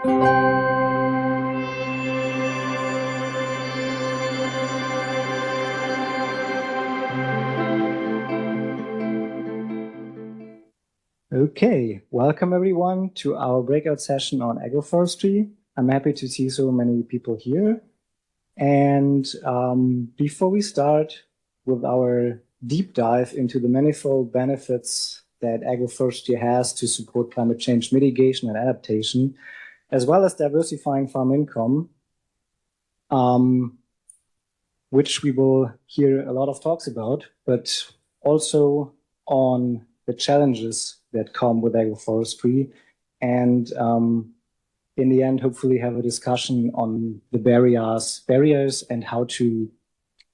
Okay, welcome everyone to our breakout session on agroforestry. I'm happy to see so many people here. And before we start with our deep dive into the manifold benefits that agroforestry has to support climate change mitigation and adaptation, as well as diversifying farm income, which we will hear a lot of talks about, but also on the challenges that come with agroforestry, and in the end, hopefully have a discussion on the barriers and how to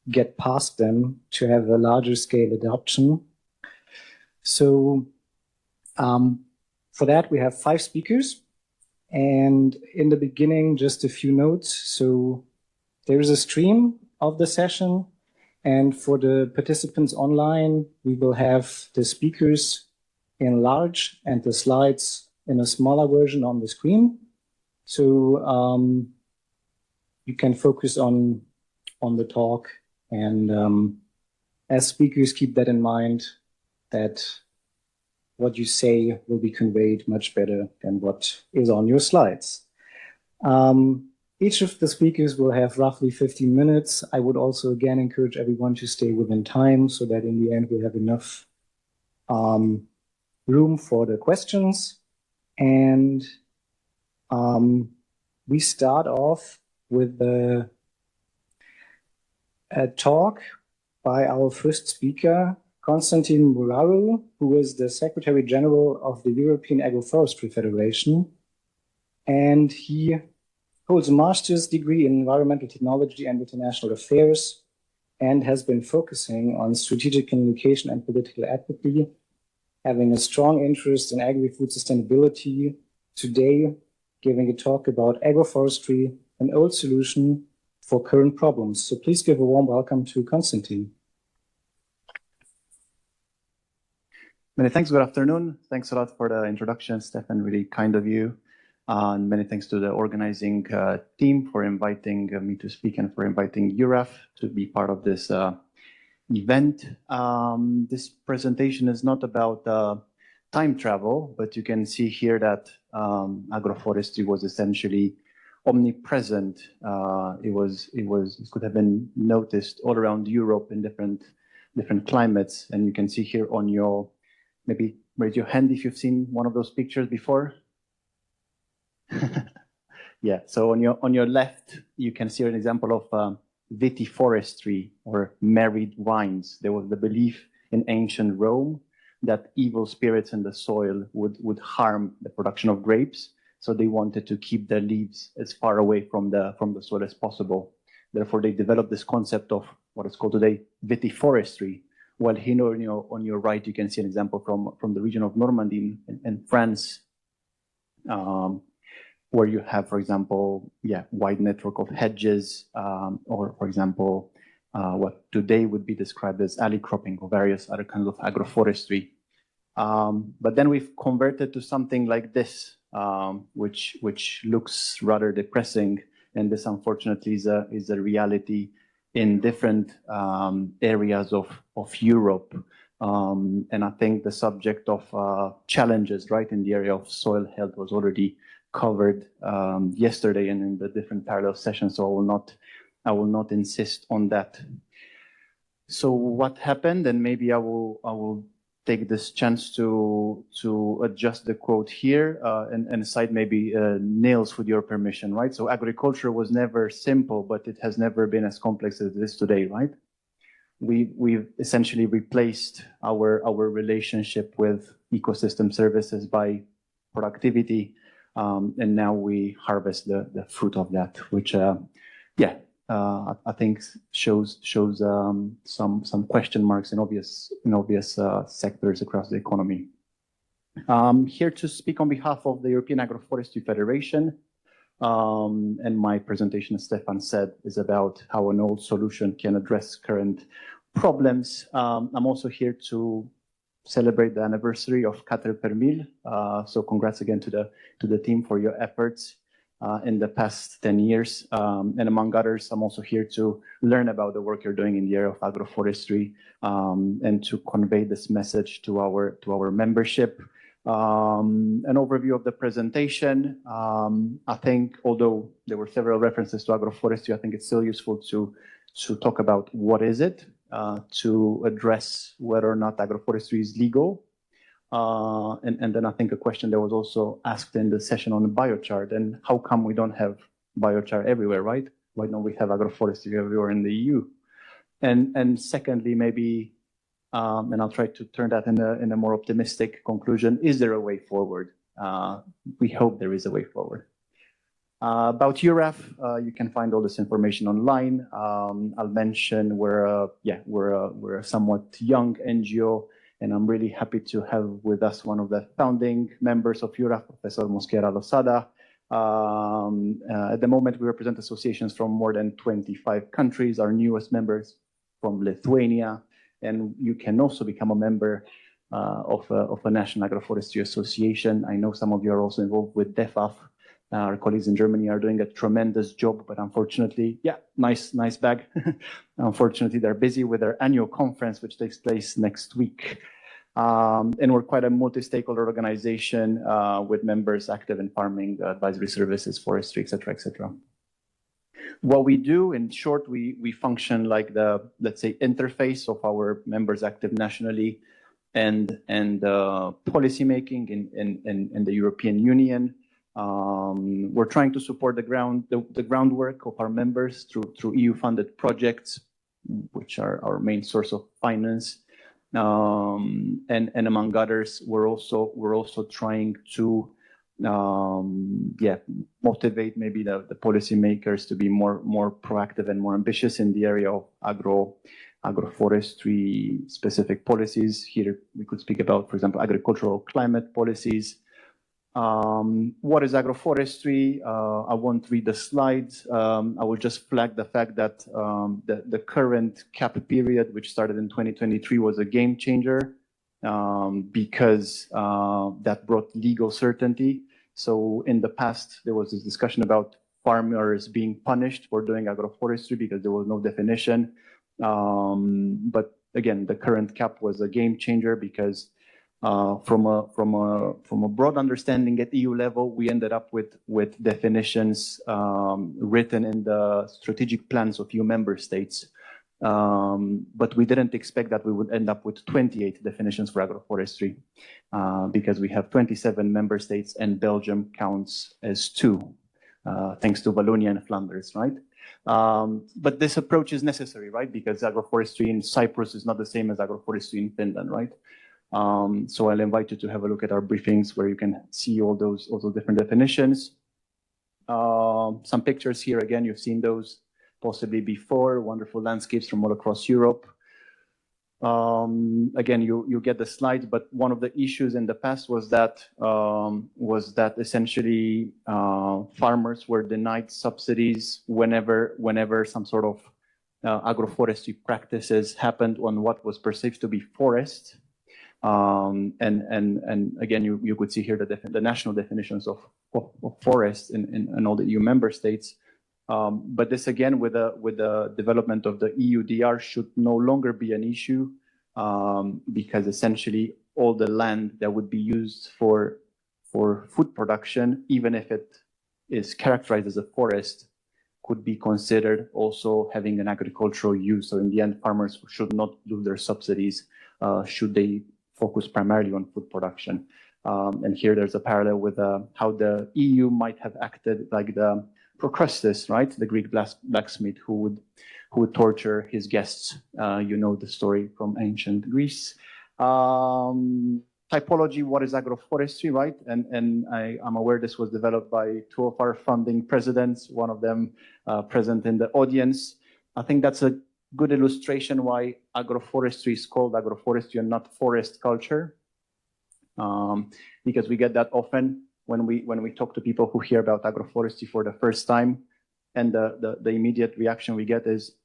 get past them to have a larger scale adoption. So for that, we have 5 speakers. And in the beginning, just a few notes. So there is a stream of the session. And for the participants online, we will have the speakers in large and the slides in a smaller version on the screen. So you can focus on the talk, and as speakers, keep that in mind, that what you say will be conveyed much better than what is on your slides. Each of the speakers will have roughly 15 minutes. I would also again encourage everyone to stay within time so that in the end we have enough room for the questions. And we start off with a talk by our first speaker, Konstantin Muraru, who is the Secretary General of the European Agroforestry Federation. And he holds a master's degree in environmental technology and international affairs, and has been focusing on strategic communication and political equity, having a strong interest in agri-food sustainability. Today, giving a talk about agroforestry, an old solution for current problems. So please give a warm welcome to Konstantin. Many thanks. Good afternoon. Thanks a lot for the introduction, Stefan. Really kind of you. And many thanks to the organizing team for inviting me to speak and for inviting URAF to be part of this event. This presentation is not about time travel, but you can see here that agroforestry was essentially omnipresent. It could have been noticed all around Europe in different climates, and you can see here on your, maybe raise your hand if you've seen one of those pictures before. Yeah, so on your left, you can see an example of vitiforestry or married vines. There was the belief in ancient Rome that evil spirits in the soil would harm the production of grapes. So they wanted to keep their leaves as far away from the soil as possible. Therefore, they developed this concept of what is called today vitiforestry. While here on your right, you can see an example from the region of Normandy in France, where you have, for example, wide network of hedges, or for example, what today would be described as alley cropping or various other kinds of agroforestry. But then we've converted to something like this, which looks rather depressing, and this unfortunately is a reality in different areas of Europe. And I think the subject of challenges, right, in the area of soil health was already covered yesterday and in the different parallel sessions, so I will not insist on that. So what happened, and maybe I will take this chance to adjust the quote here and cite maybe Niels, with your permission, right? So agriculture was never simple, but it has never been as complex as it is today, right? We've essentially replaced our relationship with ecosystem services by productivity. And now we harvest the fruit of that, which, I think shows some question marks in obvious sectors across the economy. Here to speak on behalf of the European Agroforestry Federation, and my presentation, as Stefan said, is about how an old solution can address current problems. I'm also here to celebrate the anniversary of 4 per mille. So congrats again to the team for your efforts. in the past 10 years. And among others, I'm also here to learn about the work you're doing in the area of agroforestry, and to convey this message to our membership. An overview of the presentation. I think, although there were several references to agroforestry, I think it's still useful to talk about what is it, to address whether or not agroforestry is legal. And then I think a question that was also asked in the session on the biochar, and how come we don't have biochar everywhere, right? Why don't we have agroforestry everywhere in the EU? And secondly, maybe, and I'll try to turn that in a more optimistic conclusion, is there a way forward? We hope there is a way forward. About URAF, you can find all this information online. I'll mention we're a somewhat young NGO, and I'm really happy to have with us one of the founding members of URAF, Professor Mosquera Losada. At the moment, we represent associations from more than 25 countries. Our newest members from Lithuania, and you can also become a member of a national agroforestry association. I know some of you are also involved with DEFAF. Our colleagues in Germany are doing a tremendous job, but unfortunately, nice bag. Unfortunately, they're busy with their annual conference, which takes place next week. And we're quite a multi-stakeholder organization with members active in farming, advisory services, forestry, et cetera. What we do, in short, we function like the, let's say, interface of our members active nationally and policy making in the European Union. We're trying to support the groundwork of our members through EU-funded projects, which are our main source of finance. And among others, we're also trying to motivate maybe the policymakers to be more proactive and more ambitious in the area of agroforestry specific policies. Here we could speak about, for example, agricultural climate policies. What is agroforestry? I won't read the slides. I will just flag the fact that the current cap period, which started in 2023, was a game changer because that brought legal certainty. So in the past, there was this discussion about farmers being punished for doing agroforestry because there was no definition. But again, the current cap was a game changer because from a broad understanding at EU level, we ended up with definitions written in the strategic plans of EU member states. But we didn't expect that we would end up with 28 definitions for agroforestry because we have 27 member states and Belgium counts as 2, thanks to Wallonia and Flanders, right? But this approach is necessary, right? Because agroforestry in Cyprus is not the same as agroforestry in Finland, right? So I'll invite you to have a look at our briefings where you can see all those different definitions. Some pictures here, again, you've seen those possibly before, wonderful landscapes from all across Europe. Again, you get the slides, but one of the issues in the past was that essentially farmers were denied subsidies whenever some sort of agroforestry practices happened on what was perceived to be forest. And again, you could see here the national definitions of forest in all the EU member states. But this again, with the development of the EUDR, should no longer be an issue because essentially all the land that would be used for food production, even if it is characterized as a forest, could be considered also having an agricultural use. So in the end, farmers should not lose their subsidies should they focus primarily on food production. And here there's a parallel with how the EU might have acted, like the Procrustes, right? The Greek blacksmith who would torture his guests. You know the story from ancient Greece. Typology, what is agroforestry, right? And I'm aware this was developed by 2 of our founding presidents, one of them present in the audience. I think that's a good illustration why agroforestry is called agroforestry and not forest culture. Because we get that often when we talk to people who hear about agroforestry for the first time, and the immediate reaction we get is,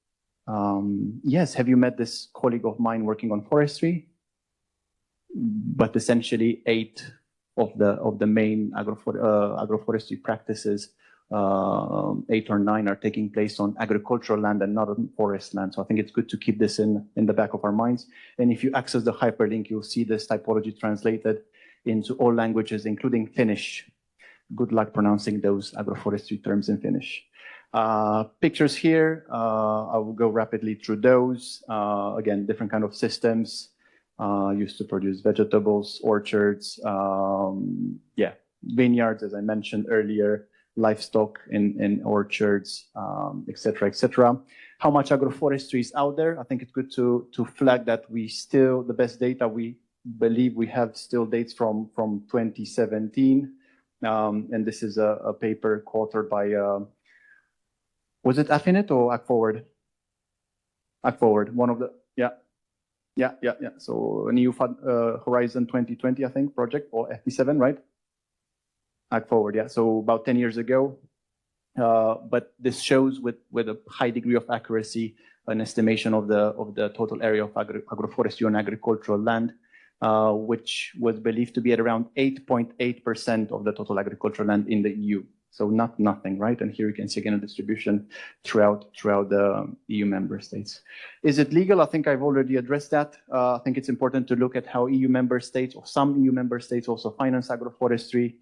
yes, have you met this colleague of mine working on forestry? But essentially 8 of the main agroforestry practices 8 or 9 are taking place on agricultural land and not on forest land. So I think it's good to keep this in the back of our minds. And if you access the hyperlink, you'll see this typology translated into all languages, including Finnish. Good luck pronouncing those agroforestry terms in Finnish. Pictures here, I will go rapidly through those. Again, different kind of systems used to produce vegetables, orchards, vineyards, as I mentioned earlier, livestock in orchards, et cetera, et cetera. How much agroforestry is out there? I think it's good to flag that we still, the best data we believe we have still dates from 2017. And this is a paper co-authored by, was it Affinit or AgForward? AgForward, one of the, yeah. So an EU Horizon 2020, I think, project, or FP7, right? AgForward, yeah. So about 10 years ago. But this shows with a high degree of accuracy an estimation of the total area of agroforestry on agricultural land, which was believed to be at around 8.8% of the total agricultural land in the EU. So not nothing, right? And here you can see again a distribution throughout the EU member states. Is it legal? I think I've already addressed that. I think it's important to look at how EU member states, or some EU member states, also finance agroforestry.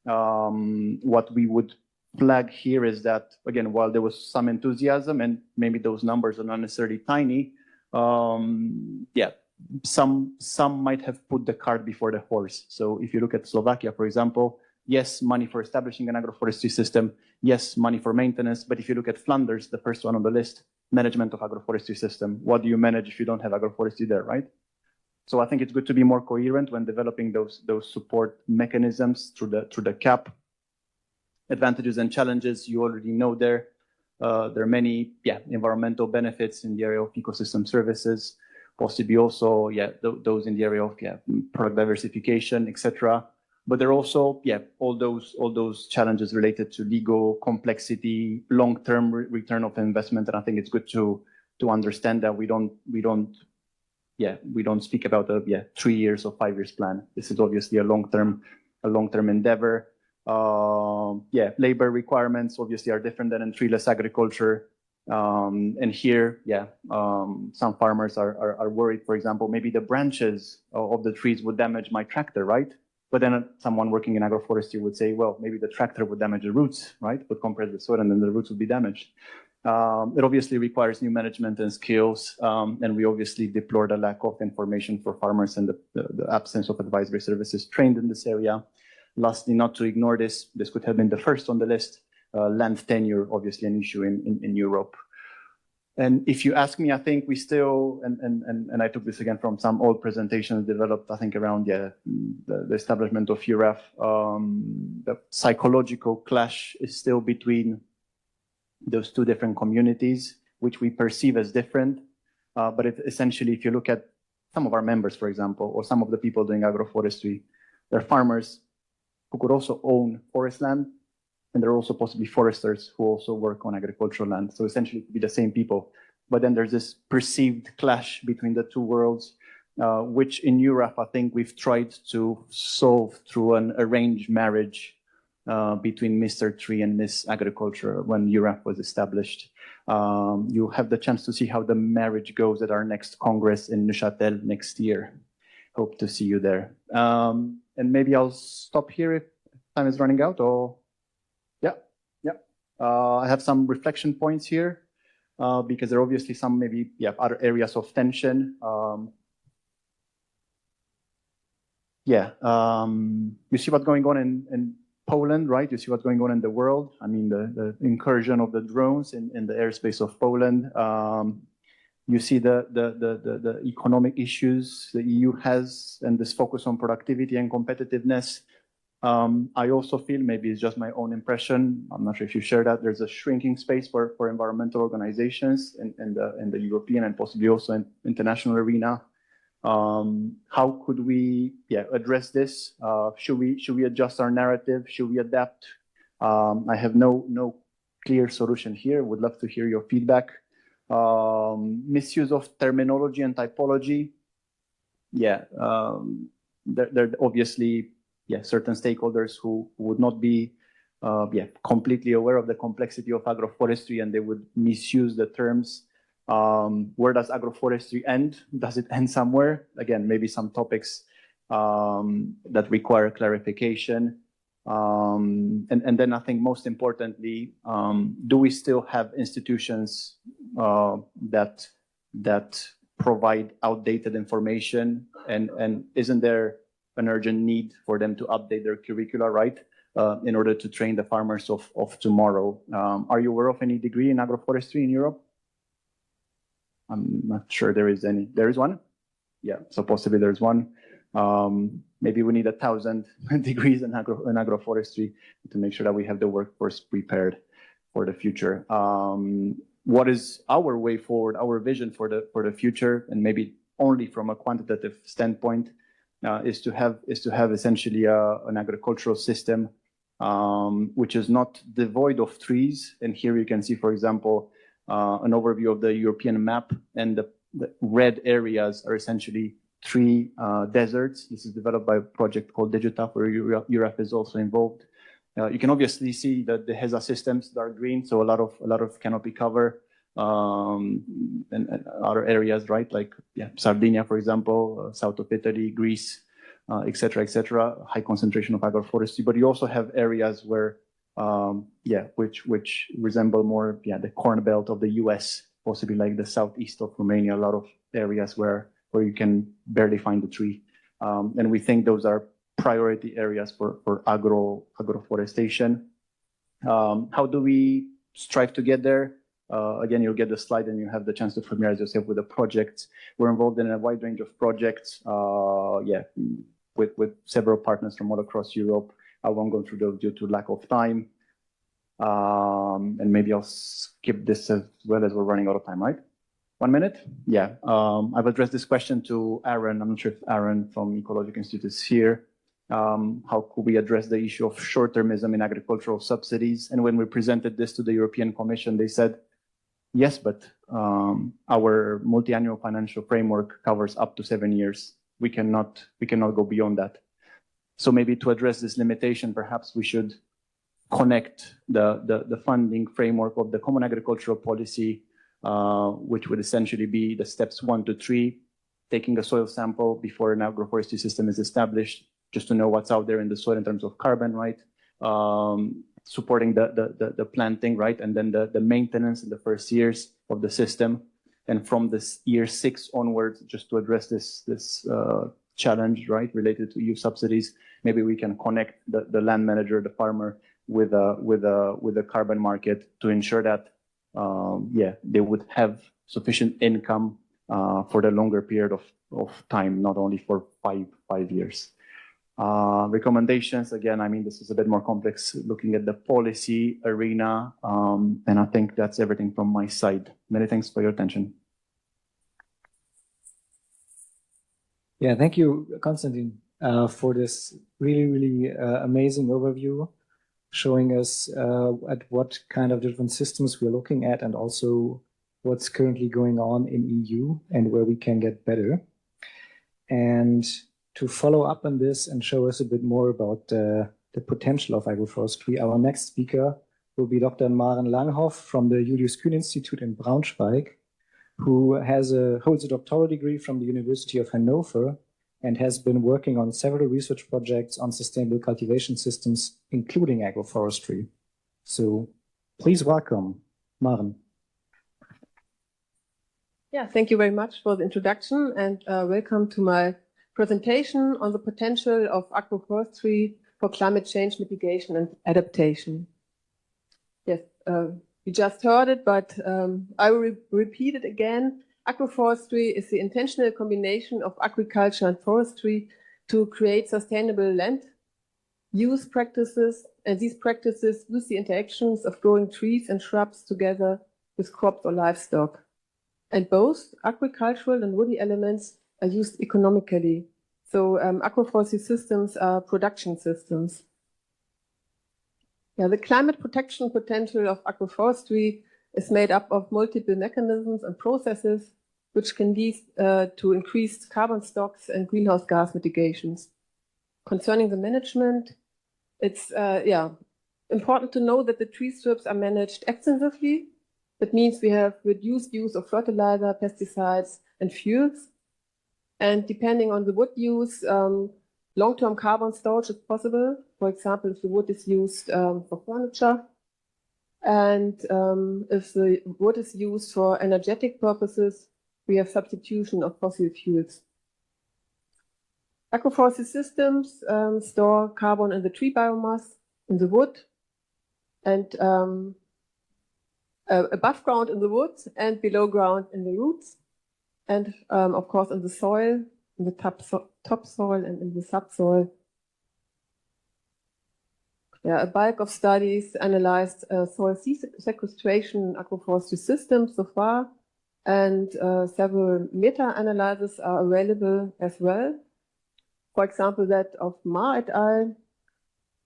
What we would flag here is that, again, while there was some enthusiasm, and maybe those numbers are not necessarily tiny, some might have put the cart before the horse. So if you look at Slovakia, for example, yes, money for establishing an agroforestry system, yes, money for maintenance. But if you look at Flanders, the first one on the list, management of agroforestry system. What do you manage if you don't have agroforestry there, right? So I think it's good to be more coherent when developing those support mechanisms through the CAP. Advantages and challenges, you already know there. There are many environmental benefits in the area of ecosystem services, possibly also those in the area of product diversification, etc. But there are also all those challenges related to legal complexity, long-term return of investment, and I think it's good to understand that we don't speak about a 3 years or 5 years plan. This is obviously a long-term endeavor. Labor requirements obviously are different than in treeless agriculture. And here, some farmers are worried, for example, maybe the branches of the trees would damage my tractor, right? But then someone working in agroforestry would say, well, maybe the tractor would damage the roots, right? Would compress the soil and then the roots would be damaged. It obviously requires new management and skills. And we obviously deplore the lack of information for farmers and the absence of advisory services trained in this area. Lastly, not to ignore this could have been the first on the list, land tenure, obviously an issue in Europe. And if you ask me, I think we still, and I took this again from some old presentations developed, I think around the establishment of URAF, the psychological clash is still between those two different communities, which we perceive as different. But essentially, if you look at some of our members, for example, or some of the people doing agroforestry, they're farmers who could also own forest land, and there are also possibly foresters who also work on agricultural land. So essentially, it could be the same people. But then there's this perceived clash between the two worlds, which in Europe, I think we've tried to solve through an arranged marriage between Mr. Tree and Miss Agriculture when Europe was established. You have the chance to see how the marriage goes at our next Congress in Neuchâtel next year. Hope to see you there. And maybe I'll stop here if time is running out, or I have some reflection points here because there are obviously some maybe other areas of tension. You see what's going on in Poland, right? You see what's going on in the world. I mean, the incursion of the drones in the airspace of Poland. You see the economic issues the EU has and this focus on productivity and competitiveness. I also feel, maybe it's just my own impression, I'm not sure if you share that, there's a shrinking space for environmental organizations in the European and possibly also in international arena. How could we address this? Should we adjust our narrative? Should we adapt? I have no clear solution here. Would love to hear your feedback. Misuse of terminology and typology. There are obviously certain stakeholders who would not be completely aware of the complexity of agroforestry, and they would misuse the terms. Where does agroforestry end? Does it end somewhere? Again, maybe some topics that require clarification. And then I think most importantly, do we still have institutions that provide outdated information, and isn't there an urgent need for them to update their curricula, right, in order to train the farmers of tomorrow? Are you aware of any degree in agroforestry in Europe? I'm not sure there is any. There is one? Yeah, so possibly there's one. Maybe we need 1,000 degrees in agroforestry to make sure that we have the workforce prepared for the future. What is our way forward, our vision for the future, and maybe only from a quantitative standpoint, is to have essentially an agricultural system which is not devoid of trees. And here you can see, for example, an overview of the European map, and the red areas are essentially tree deserts. This is developed by a project called Digitap, where Europe is also involved. You can obviously see that the HESA systems, dark green, so a lot of canopy cover, and other areas, right? Like Sardinia, for example, south of Italy, Greece, etc., etc. High concentration of agroforestry, but you also have areas where, which resemble more, the corn belt of the U.S., possibly like the southeast of Romania. A lot of areas where you can barely find a tree, and we think those are priority areas for agroforestation. How do we strive to get there? Again, you'll get the slide and you have the chance to familiarize yourself with the projects. We're involved in a wide range of projects, with several partners from all across Europe. I won't go through those due to lack of time. And maybe I'll skip this as well, as we're running out of time, right? 1 minute? Yeah. I've addressed this question to Aaron. I'm not sure if Aaron from Ecological Institute is here. How could we address the issue of short-termism in agricultural subsidies? And when we presented this to the European Commission, they said, yes, but our multi-annual financial framework covers up to 7 years. We cannot go beyond that. So maybe to address this limitation, perhaps we should connect the funding framework of the Common Agricultural Policy, which would essentially be the steps 1 to 3, taking a soil sample before an agroforestry system is established, just to know what's out there in the soil in terms of carbon, right? Supporting the planting, right? And then the maintenance in the first years of the system. And from this year 6 onwards, just to address this challenge, right, related to EU subsidies, maybe we can connect the land manager, the farmer, with a carbon market to ensure that, they would have sufficient income for the longer period of time, not only for five years. Recommendations, again, I mean, this is a bit more complex, looking at the policy arena, and I think that's everything from my side. Many thanks for your attention. Yeah, thank you, Konstantin, for this really amazing overview, showing us at what kind of different systems we're looking at, and also what's currently going on in EU and where we can get better. And to follow up on this and show us a bit more about the potential of agroforestry, our next speaker will be Dr. Maren Langhoff from the Julius Kühn Institute in Braunschweig, who holds a doctoral degree from the University of Hanover and has been working on several research projects on sustainable cultivation systems, including agroforestry. So please welcome Maren. Yeah, thank you very much for the introduction, and welcome to my presentation on the potential of agroforestry for climate change mitigation and adaptation. Yes, you just heard it, but I will repeat it again. Agroforestry is the intentional combination of agriculture and forestry to create sustainable land use practices, and these practices use the interactions of growing trees and shrubs together with crops or livestock. And both agricultural and woody elements are used economically. So agroforestry systems are production systems. Yeah, the climate protection potential of agroforestry is made up of multiple mechanisms and processes which can lead to increased carbon stocks and greenhouse gas mitigations. Concerning the management, it's Important to know that the tree strips are managed extensively. That means we have reduced use of fertilizer, pesticides, and fuels. And depending on the wood use, long-term carbon storage is possible. For example, if the wood is used for furniture, and if the wood is used for energetic purposes, we have substitution of fossil fuels. Agroforestry systems store carbon in the tree biomass, in the wood, and above ground in the wood and below ground in the roots, and of course in the soil, in the topsoil and in the subsoil. Yeah, a bulk of studies analyzed soil sequestration in agroforestry systems so far, and several meta-analyses are available as well. For example, that of Ma et al.,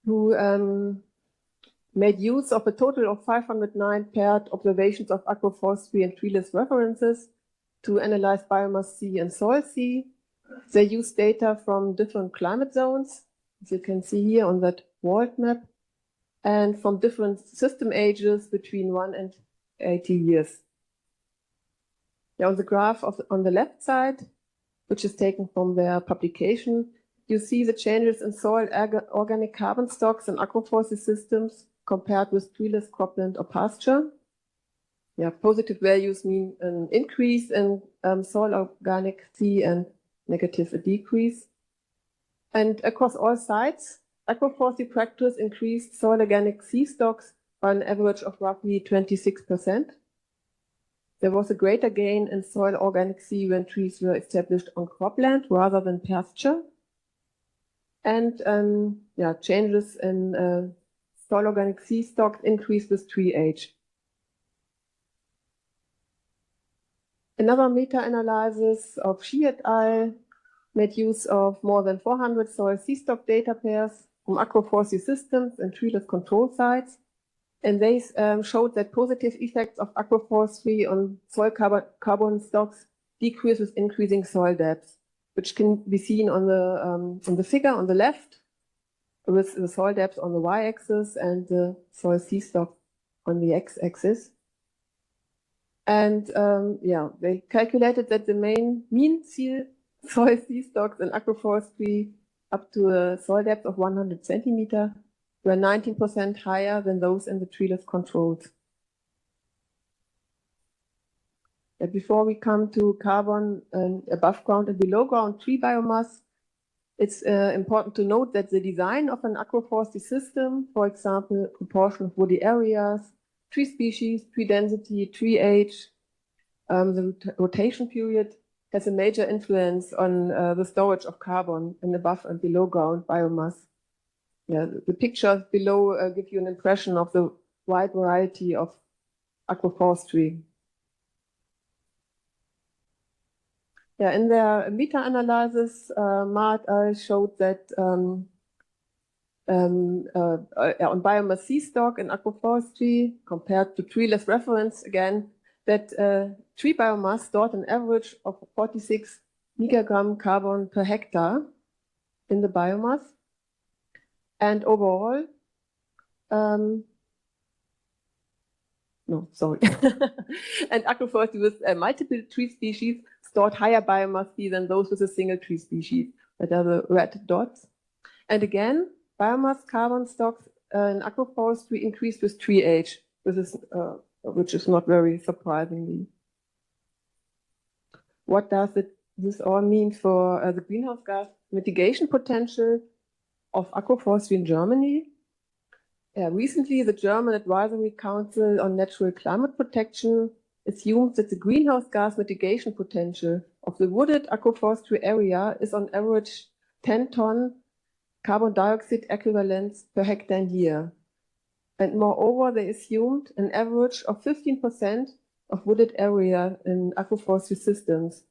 who made use of a total of 509 paired observations of agroforestry and treeless references to analyze biomass C and soil C. They used data from different climate zones, as you can see here on that world map, and from different system ages between 1 and 80 years. Yeah, on the graph on the left side, which is taken from their publication, you see the changes in soil organic carbon stocks in agroforestry systems compared with treeless cropland or pasture. Yeah, positive values mean an increase in soil organic C and negative a decrease. And across all sites, agroforestry practice increased soil organic C stocks by an average of roughly 26%. There was a greater gain in soil organic C when trees were established on cropland rather than pasture. And changes in soil organic C stock increased with tree age. Another meta-analysis of Xi et al. Made use of more than 400 soil C stock data pairs from agroforestry systems and treeless control sites. And they showed that positive effects of agroforestry on soil carbon stocks decrease with increasing soil depth, which can be seen on the figure on the left, with the soil depth on the y-axis and the soil C stock on the x-axis. And they calculated that the mean soil C stocks in agroforestry up to a soil depth of 100 centimeter were 19% higher than those in the treeless controls. And before we come to carbon above ground and below ground tree biomass, it's important to note that the design of an agroforestry system, for example, proportion of woody areas, tree species, tree density, tree age, the rotation period, has a major influence on the storage of carbon in above and below ground biomass. Yeah, the pictures below give you an impression of the wide variety of agroforestry. Yeah, in their meta-analysis, Ma et al. Showed that on biomass C stock in agroforestry compared to treeless reference, again, that tree biomass stored an average of 46 megagram carbon per hectare in the biomass. And overall, and agroforestry with multiple tree species stored higher biomass C than those with a single tree species, that are the red dots. And again, biomass carbon stocks in agroforestry increased with tree age, which is not very surprisingly. What does this all mean for the greenhouse gas mitigation potential of agroforestry in Germany? Recently, the German Advisory Council on Natural Climate Protection assumes that the greenhouse gas mitigation potential of the wooded agroforestry area is on average 10-ton carbon dioxide equivalents per hectare and year. And moreover, they assumed an average of 15% of wooded area in agroforestry systems.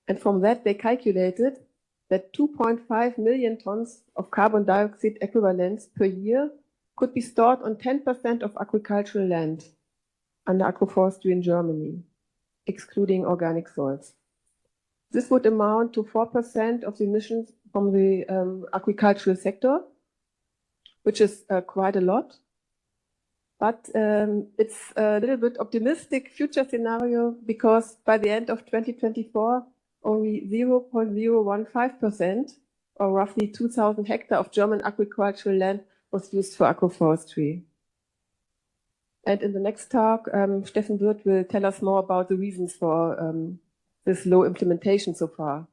And from that, they calculated that 2.5 million tons of carbon dioxide equivalents per year could be stored on 10% of agricultural land under agroforestry in Germany, excluding organic soils. This would amount to 4% of the emissions from the agricultural sector, which is quite a lot. But it's a little bit optimistic future scenario because by the end of 2024, only 0.015%, or roughly 2,000 hectares of German agricultural land was used for agroforestry. And in the next talk, Steffen Wirth will tell us more about the reasons for this low implementation so far.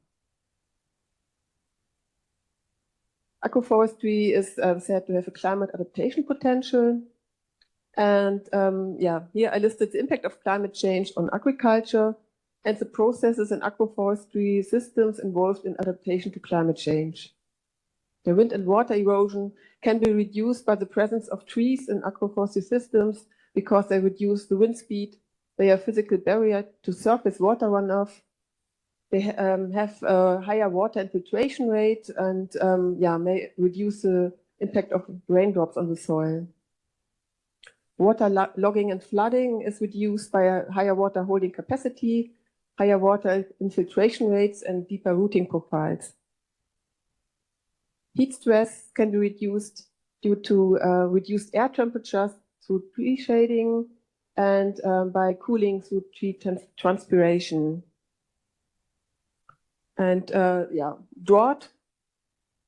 Agroforestry is said to have a climate adaptation potential. And here I listed the impact of climate change on agriculture and the processes in agroforestry systems involved in adaptation to climate change. The wind and water erosion can be reduced by the presence of trees in agroforestry systems because they reduce the wind speed. They are a physical barrier to surface water runoff. They have a higher water infiltration rate and may reduce the impact of raindrops on the soil. Water logging and flooding is reduced by a higher water holding capacity, higher water infiltration rates, and deeper rooting profiles. Heat stress can be reduced due to reduced air temperatures through tree shading and by cooling through tree transpiration. And drought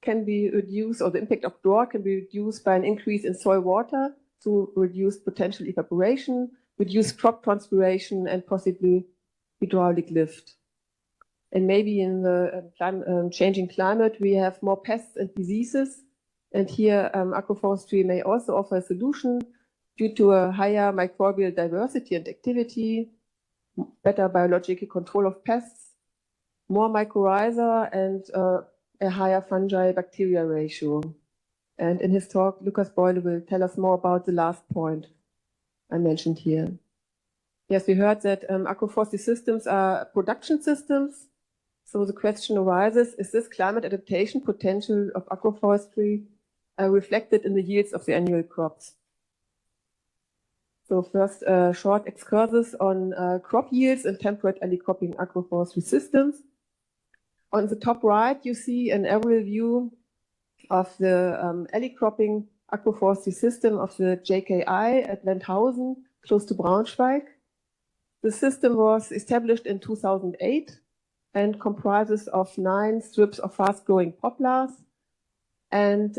can be reduced, or the impact of drought can be reduced by an increase in soil water through reduced potential evaporation, reduced crop transpiration, and possibly hydraulic lift. And maybe in the changing climate, we have more pests and diseases. And here, agroforestry may also offer a solution due to a higher microbial diversity and activity, better biological control of pests, more mycorrhiza, and a higher fungi-bacteria ratio. And in his talk, Lucas Boyle will tell us more about the last point I mentioned here. Yes, we heard that agroforestry systems are production systems. So the question arises, is this climate adaptation potential of agroforestry reflected in the yields of the annual crops? So first, short excursus on crop yields and temperate alley cropping agroforestry systems. On the top right, you see an aerial view of the alley cropping agroforestry system of the JKI at Lendhausen, close to Braunschweig. The system was established in 2008 and comprises of 9 strips of fast-growing poplars and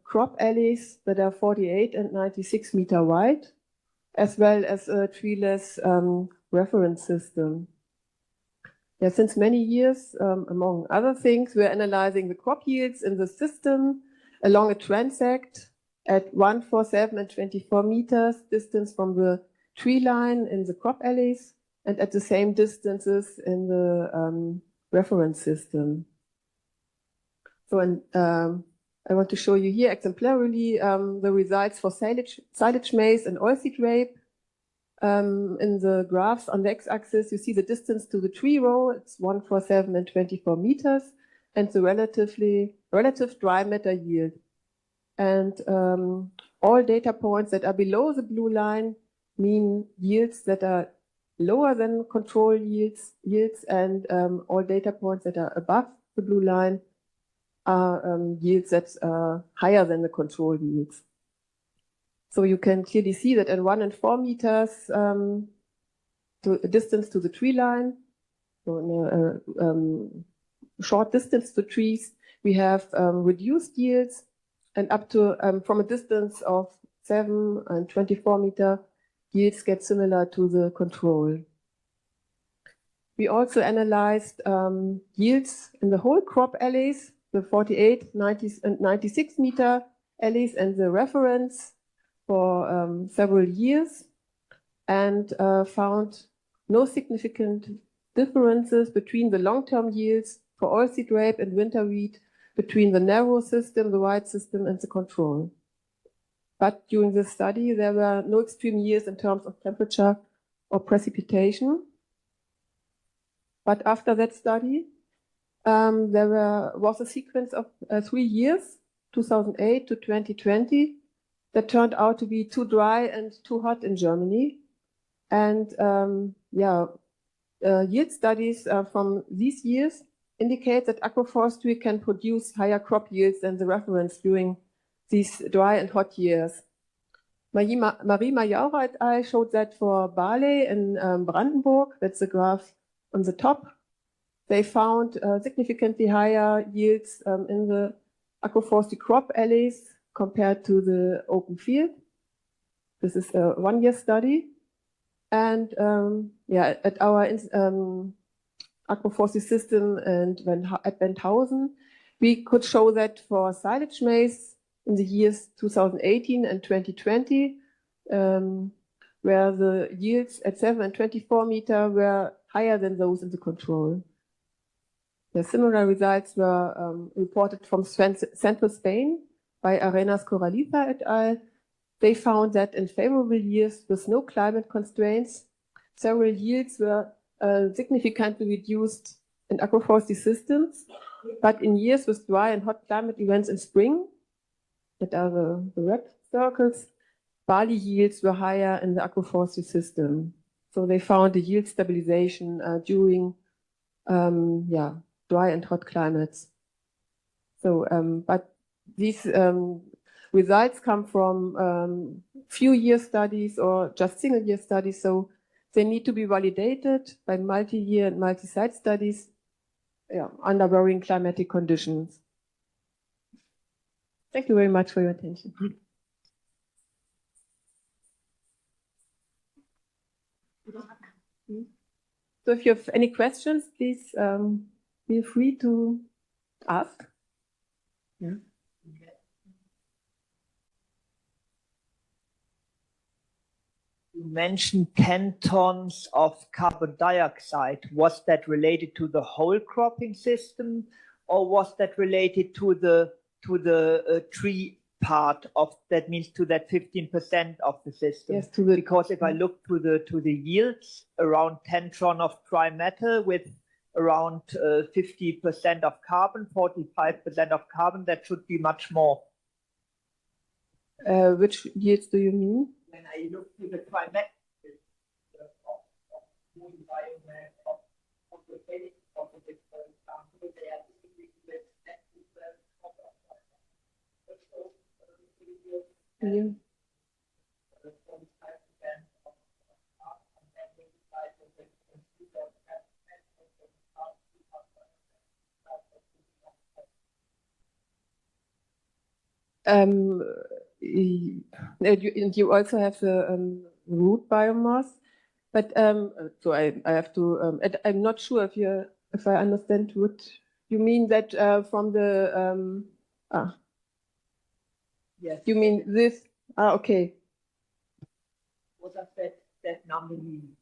crop alleys that are 48 and 96 meter wide, as well as a treeless reference system. Yeah, since many years, among other things, we're analyzing the crop yields in the system along a transect at 147 and 24 meters distance from the tree line in the crop alleys and at the same distances in the reference system. So I want to show you here exemplarily the results for silage maize and oilseed rape. In the graphs on the x-axis, you see the distance to the tree row. It's 147 and 24 meters, and the relative dry matter yield. And all data points that are below the blue line mean yields that are lower than control yields, and all data points that are above the blue line are yields that are higher than the control yields. So you can clearly see that at 1 and 4 meters distance to the tree line, so in a short distance to trees, we have reduced yields, and up to from a distance of 7 and 24 meter, yields get similar to the control. We also analyzed yields in the whole crop alleys, the 48, 90, and 96 meter alleys, and the reference for several years, and found no significant differences between the long-term yields for oilseed rape and winter wheat between the narrow system, the wide system, and the control. But during this study, there were no extreme years in terms of temperature or precipitation. But after that study, there was a sequence of 3 years, 2008 to 2020, that turned out to be too dry and too hot in Germany. And yield studies from these years indicate that agroforestry can produce higher crop yields than the reference during these dry and hot years. Marie Majaura et al. Showed that for barley in Brandenburg, that's the graph on the top, they found significantly higher yields in the agroforestry crop alleys compared to the open field. This is a one-year study. And yeah, at our agroforestry system and at Benthausen, we could show that for silage maize in the years 2018 and 2020, where the yields at 7 and 24 meter were higher than those in the control. The similar results were reported from central Spain by Arenas Corraliza et al. They found that in favorable years with no climate constraints, several yields were significantly reduced in agroforestry systems, but in years with dry and hot climate events in spring, that are the red circles, barley yields were higher in the agroforestry system. So they found a yield stabilization during dry and hot climates. So, but these results come from few year studies or just single year studies. So they need to be validated by multi-year and multi-site studies under varying climatic conditions. Thank you very much for your attention. So if you have any questions, please feel free to ask. Yeah. You mentioned 10 tons of carbon dioxide. Was that related to the whole cropping system, or was that related to the tree part of that, means to that 15% of the system? Yes, to the, because if I look to the yields, around 10 ton of dry matter with around 50% of carbon, 45% of carbon, that should be much more. Which yields do you mean? When I look to the climate Yeah. You also have the root biomass, but so I have to. I'm not sure if I understand what you mean. That from the yes, you mean this? Okay. What does that number mean?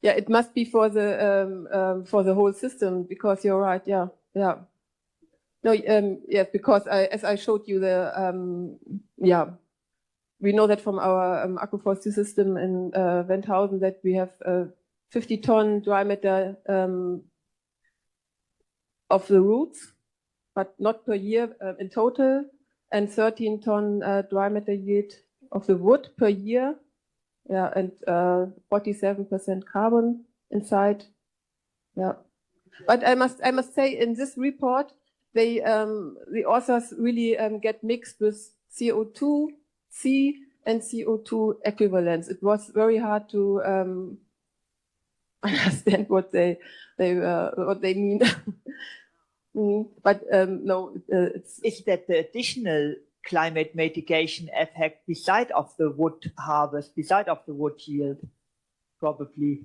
Yeah, it must be for the whole system, because you're right. Yeah, yeah. No, yes, because as I showed you, we know that from our agroforestry system in Benthausen that we have 50-ton dry matter of the roots, but not per year in total, and 13-ton dry matter yield of the wood per year. Yeah, and 47% carbon inside. Yeah, but I must say, in this report, the authors really get mixed with CO2C and CO2 equivalents. It was very hard to understand what they mean. But no, is that the additional climate mitigation effect beside of the wood harvest, beside of the wood yield, probably?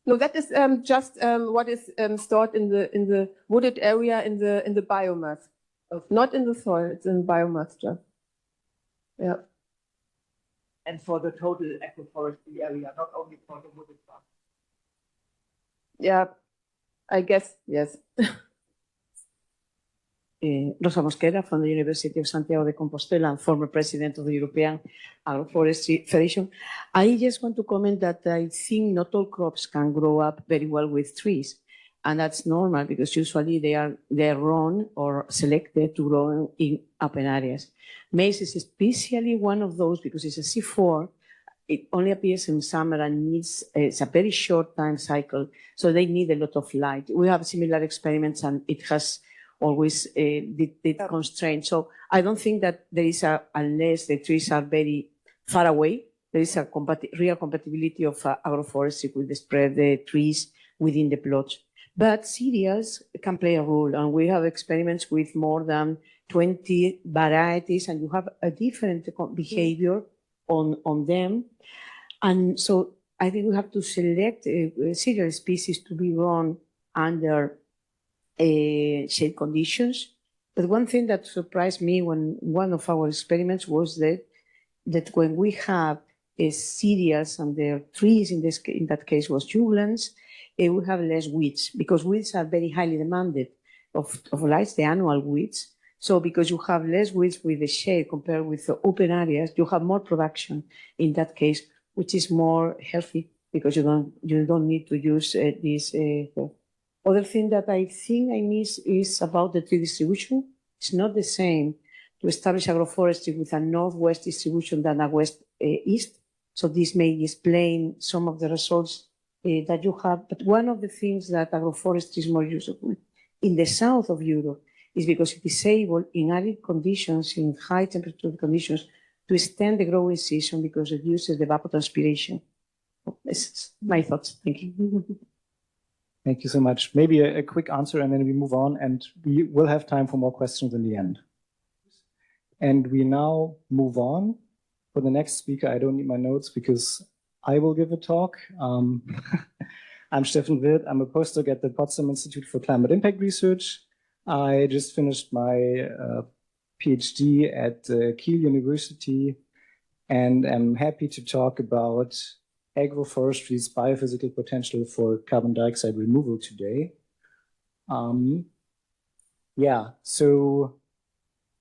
No, that is just what is stored in the wooded area in the biomass, not in the soil. It's in biomass just. Yeah. And for the total agroforestry area, not only for the wooded part. Yeah, I guess yes. Rosa Mosquera from the University of Santiago de Compostela and former president of the European Agroforestry Federation. I just want to comment that I think not all crops can grow up very well with trees, and that's normal because usually they are grown or selected to grow in open areas. Maize is especially one of those because it's a C4. It only appears in summer and it's a very short time cycle, so they need a lot of light. We have similar experiments, and it has always did constrain. So I don't think that there is unless the trees are very far away, there is a real compatibility of agroforestry with the spread the trees within the plots. But cereals can play a role, and we have experiments with more than 20 varieties, and you have a different behavior on them. And so I think we have to select cereal species to be grown under shade conditions. But one thing that surprised me when one of our experiments was that when we have cereals and their trees, in that case was juglans, we have less weeds, because weeds are very highly demanded of lights, the annual weeds. So because you have less weeds with the shade compared with the open areas, you have more production in that case, which is more healthy because you don't need to use this. Other thing that I think I miss is about the tree distribution. It's not the same to establish agroforestry with a northwest distribution than a west-east. So this may explain some of the results that you have. But one of the things that agroforestry is more useful in the south of Europe is because it is able, in arid conditions, in high temperature conditions, to extend the growing season because it uses the evapotranspiration. This is my thoughts. Thank you. Thank you so much. Maybe a quick answer and then we move on, and we will have time for more questions in the end. And we now move on. For the next speaker, I don't need my notes because I will give a talk. I'm Steffen Wirth. I'm a postdoc at the Potsdam Institute for Climate Impact Research. I just finished my PhD at Kiel University, and I'm happy to talk about agroforestry's biophysical potential for carbon dioxide removal today. So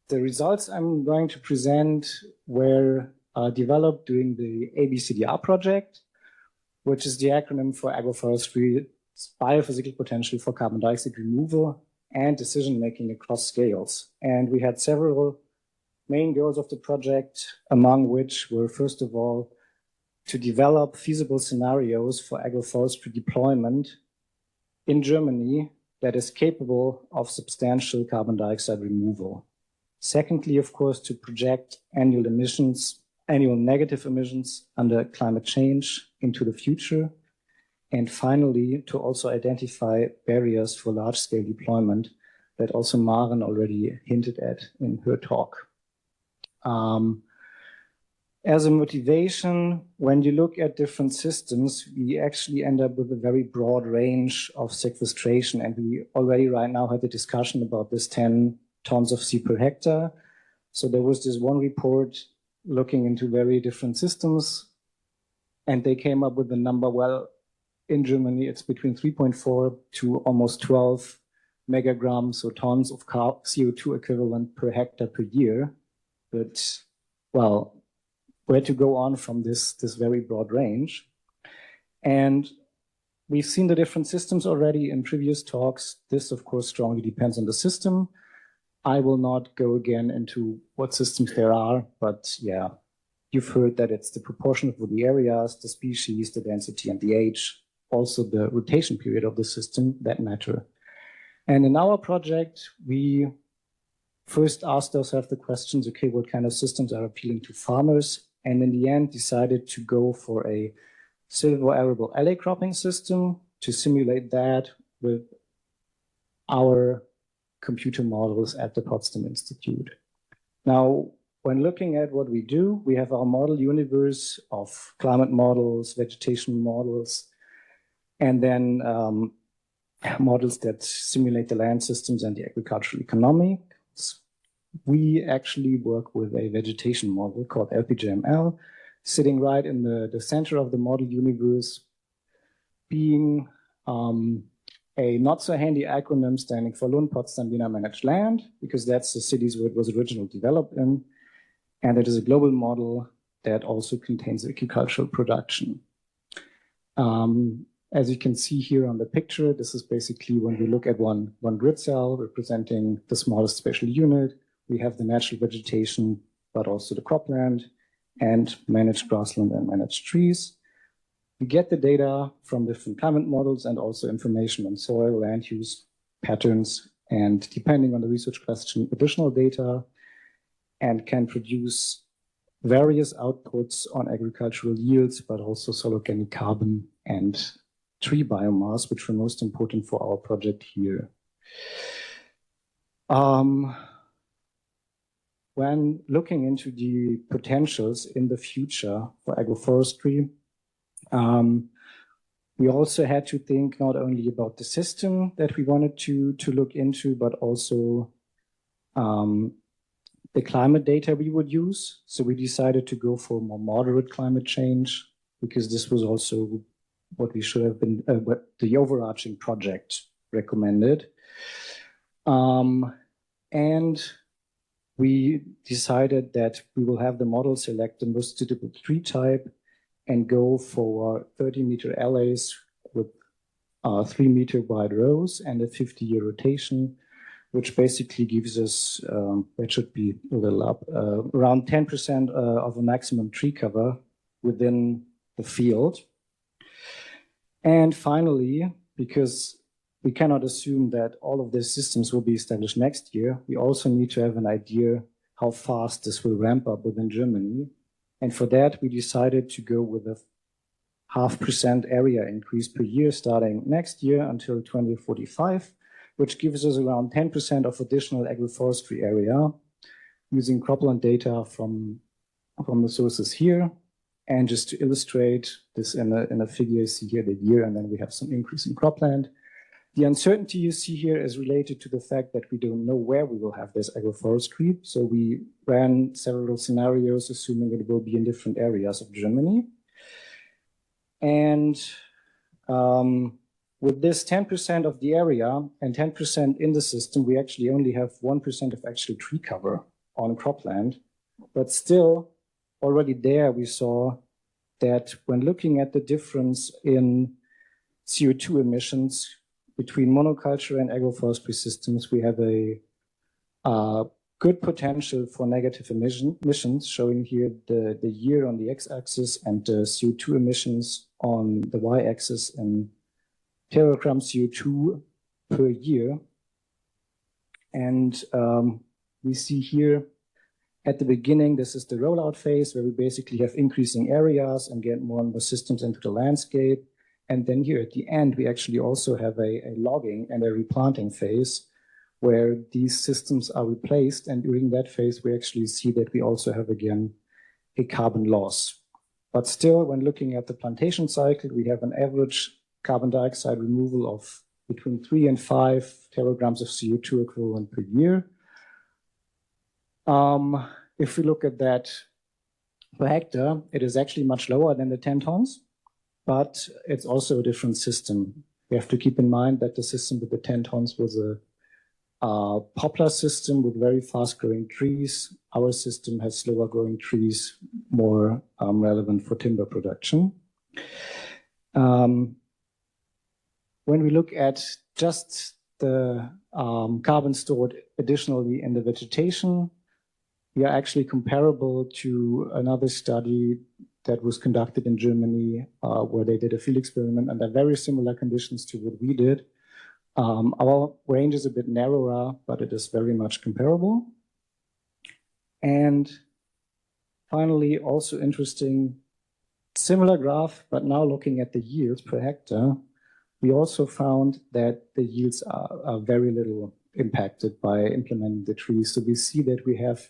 the results I'm going to present were developed during the ABCDR project, which is the acronym for agroforestry's biophysical potential for carbon dioxide removal and decision-making across scales. And we had several main goals of the project, among which were, first of all, to develop feasible scenarios for agroforestry deployment in Germany that is capable of substantial carbon dioxide removal. Secondly, of course, to project annual negative emissions under climate change into the future. And finally, to also identify barriers for large-scale deployment that also Maren already hinted at in her talk. As a motivation, when you look at different systems, we actually end up with a very broad range of sequestration. And we already right now had a discussion about this 10 tons of C per hectare. So there was this one report looking into very different systems, and they came up with the number, well, in Germany, it's between 3.4 to almost 12 megagrams or tons of CO2 equivalent per hectare per year. But, well, where to go on from this very broad range. And we've seen the different systems already in previous talks. This, of course, strongly depends on the system. I will not go again into what systems there are, but yeah, you've heard that it's the proportion of the areas, the species, the density, and the age, also the rotation period of the system that matter. And in our project, we first asked ourselves the questions, okay, what kind of systems are appealing to farmers? And in the end, decided to go for a silvo-arable alley cropping system to simulate that with our computer models at the Potsdam Institute. Now, when looking at what we do, we have our model universe of climate models, vegetation models, and then models that simulate the land systems and the agricultural economics. We actually work with a vegetation model called LPGML, sitting right in the center of the model universe, being a not so handy acronym standing for Lund, Potsdam, Wiener Managed Land, because that's the cities where it was originally developed in. And it is a global model that also contains agricultural production. As you can see here on the picture, this is basically when we look at one grid cell representing the smallest spatial unit. We have the natural vegetation, but also the cropland and managed grassland and managed trees. We get the data from different climate models and also information on soil, land use, patterns, and depending on the research question, additional data, and can produce various outputs on agricultural yields, but also soil organic carbon and tree biomass, which were most important for our project here. When looking into the potentials in the future for agroforestry, we also had to think not only about the system that we wanted to look into, but also the climate data we would use. So we decided to go for more moderate climate change, because this was also what we should have been, what the overarching project recommended. And we decided that we will have the model select the most suitable tree type and go for 30-meter LAs with 3-meter wide rows and a 50-year rotation, which basically gives us, that should be a little up, around 10% of a maximum tree cover within the field. And finally, because we cannot assume that all of these systems will be established next year, we also need to have an idea how fast this will ramp up within Germany. And for that, we decided to go with a 0.5% area increase per year starting next year until 2045, which gives us around 10% of additional agroforestry area using cropland data from the sources here. And just to illustrate this in a figure, you see here the year, and then we have some increase in cropland. The uncertainty you see here is related to the fact that we don't know where we will have this agroforestry. So we ran several scenarios assuming it will be in different areas of Germany. And with this 10% of the area and 10% in the system, we actually only have 1% of actual tree cover on cropland. But still, already there we saw that when looking at the difference in CO2 emissions between monoculture and agroforestry systems, we have a good potential for negative emissions, showing here the year on the x-axis and the CO2 emissions on the y-axis in teragram CO2 per year. And we see here at the beginning, this is the rollout phase where we basically have increasing areas and get more and more systems into the landscape. And then here at the end, we actually also have a logging and a replanting phase where these systems are replaced. And during that phase, we actually see that we also have, again, a carbon loss. But still, when looking at the plantation cycle, we have an average carbon dioxide removal of between 3 and 5 teragrams of CO2 equivalent per year. If we look at that per hectare, it is actually much lower than the 10 tons. But it's also a different system. We have to keep in mind that the system with the 10 tons was a poplar system with very fast-growing trees. Our system has slower-growing trees, more relevant for timber production. When we look at just the carbon stored additionally in the vegetation, we are actually comparable to another study that was conducted in Germany, where they did a field experiment under very similar conditions to what we did. Our range is a bit narrower, but it is very much comparable. And finally, also interesting, similar graph, but now looking at the yields per hectare, we also found that the yields are very little impacted by implementing the trees. So we see that we have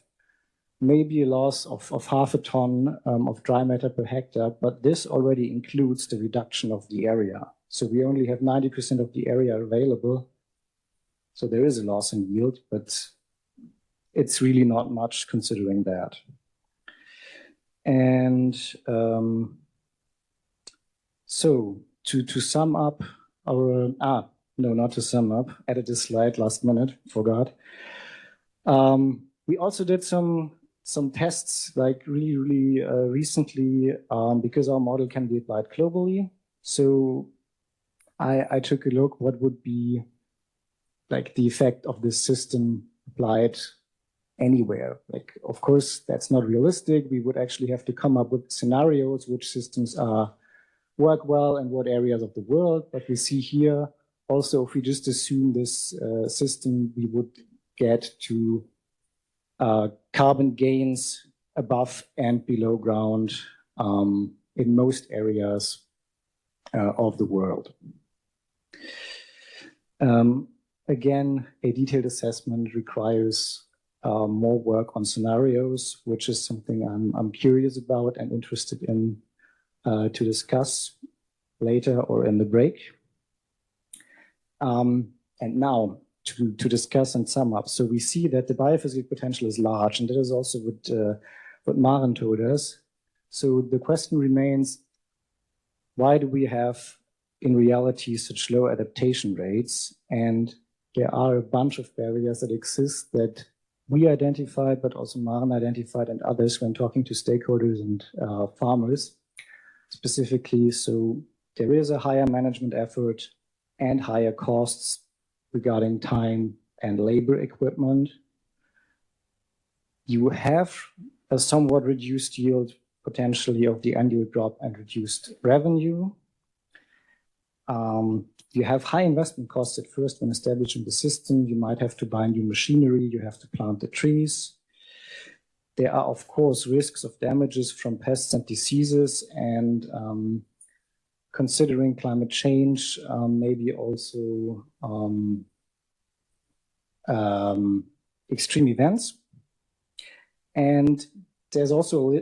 maybe a loss of 0.5 ton of dry matter per hectare, but this already includes the reduction of the area. So we only have 90% of the area available. So there is a loss in yield, but it's really not much considering that. And so to sum up our, no, not to sum up, added this slide last minute, forgot. We also did some tests like really recently because our model can be applied globally. So I took a look what would be like the effect of this system applied anywhere. Like, of course, that's not realistic. We would actually have to come up with scenarios which systems work well in what areas of the world. But we see here Also, if we just assume this system, we would get to carbon gains above and below ground in most areas of the world. Again, a detailed assessment requires more work on scenarios, which is something I'm curious about and interested in to discuss later or in the break. And now to discuss and sum up. So we see that the biophysical potential is large, and that is also what Maren told us. So the question remains, why do we have in reality such low adaptation rates? And there are a bunch of barriers that exist that we identified, but also Maren identified and others when talking to stakeholders and farmers specifically. So there is a higher management effort and higher costs regarding time and labor equipment. You have a somewhat reduced yield potentially of the annual crop and reduced revenue. You have high investment costs at first when establishing the system. You might have to buy new machinery, you have to plant the trees. There are, of course, risks of damages from pests and diseases, and considering climate change, maybe also extreme events. And there's also,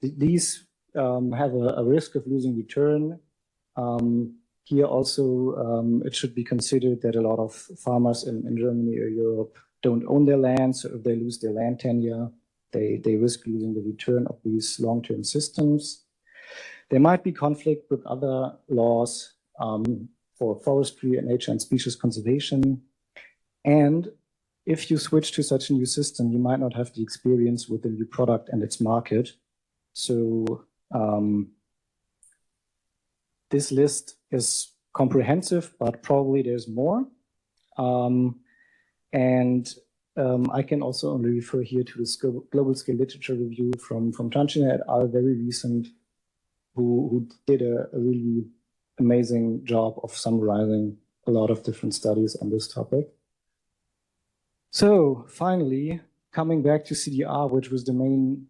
these have a risk of losing return. Here also, it should be considered that a lot of farmers in Germany or Europe don't own their land, so if they lose their land tenure, they risk losing the return of these long-term systems. There might be conflict with other laws for forestry and nature and species conservation. And if you switch to such a new system, you might not have the experience with the new product and its market. So this list is comprehensive, but probably there's more. I can also only refer here to the global scale literature review from Tanchina et al., very recent, who did a really amazing job of summarizing a lot of different studies on this topic. So finally, coming back to CDR, which was the main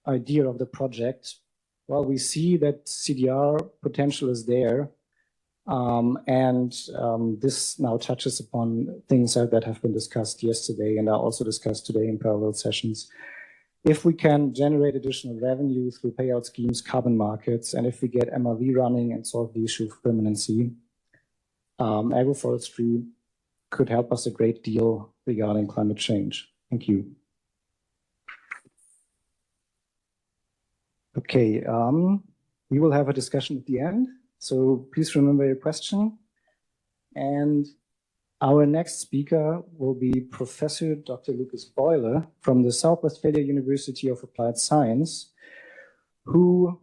idea of the project, well, we see that CDR potential is there. This now touches upon things that have been discussed yesterday and are also discussed today in parallel sessions. If we can generate additional revenue through payout schemes, carbon markets, and if we get MRV running and solve the issue of permanency, agroforestry could help us a great deal regarding climate change. Thank you. Okay, we will have a discussion at the end. So please remember your question. And our next speaker will be Professor Dr. Lucas Boiler from the South Westphalia University of Applied Science, who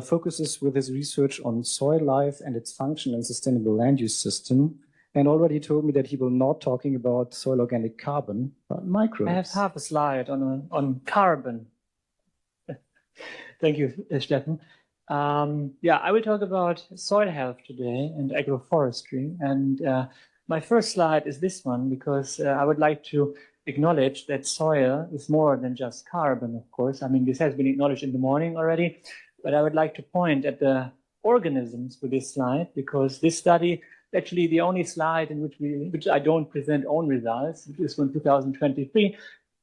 focuses with his research on soil life and its function and sustainable land use system, and already told me that he will not talking about soil organic carbon, but microbes. I have half a slide on carbon. Thank you, Steffen. I will talk about soil health today and agroforestry. And my first slide is this one, because I would like to acknowledge that soil is more than just carbon, of course. I mean, this has been acknowledged in the morning already, but I would like to point at the organisms with this slide, because this study is actually the only slide in which I don't present own results. It is from 2023.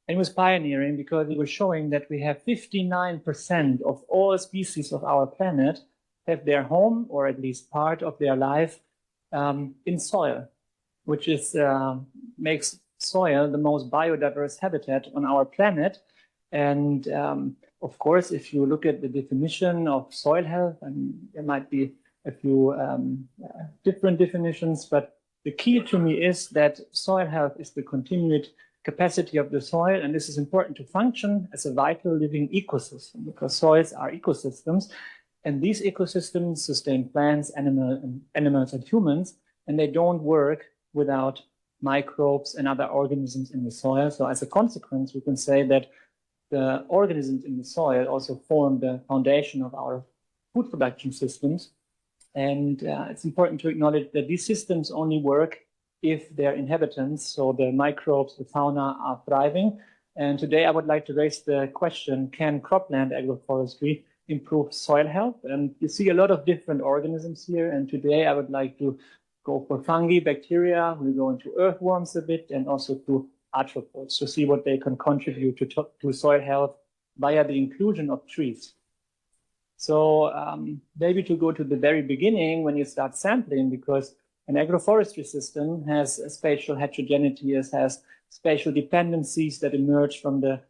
And it was pioneering because it was showing that we have 59% of all species of our planet have their home, or at least part of their life, in soil, which is makes soil the most biodiverse habitat on our planet. And of course, if you look at the definition of soil health, I mean, there might be a few different definitions, but the key to me is that soil health is the continued capacity of the soil, and this is important to function as a vital living ecosystem, because soils are ecosystems, and these ecosystems sustain plants, animals, and humans, and they don't work without microbes and other organisms in the soil. So as a consequence, we can say that the organisms in the soil also form the foundation of our food production systems. And it's important to acknowledge that these systems only work if their inhabitants, so the microbes, the fauna, are thriving. And today I would like to raise the question, can cropland agroforestry improve soil health? And you see a lot of different organisms here. And today I would like to go for fungi, bacteria. We'll go into earthworms a bit, and also to arthropods to see what they can contribute to soil health via the inclusion of trees. So maybe to go to the very beginning when you start sampling, because an agroforestry system has a spatial heterogeneity, it has spatial dependencies that emerge from the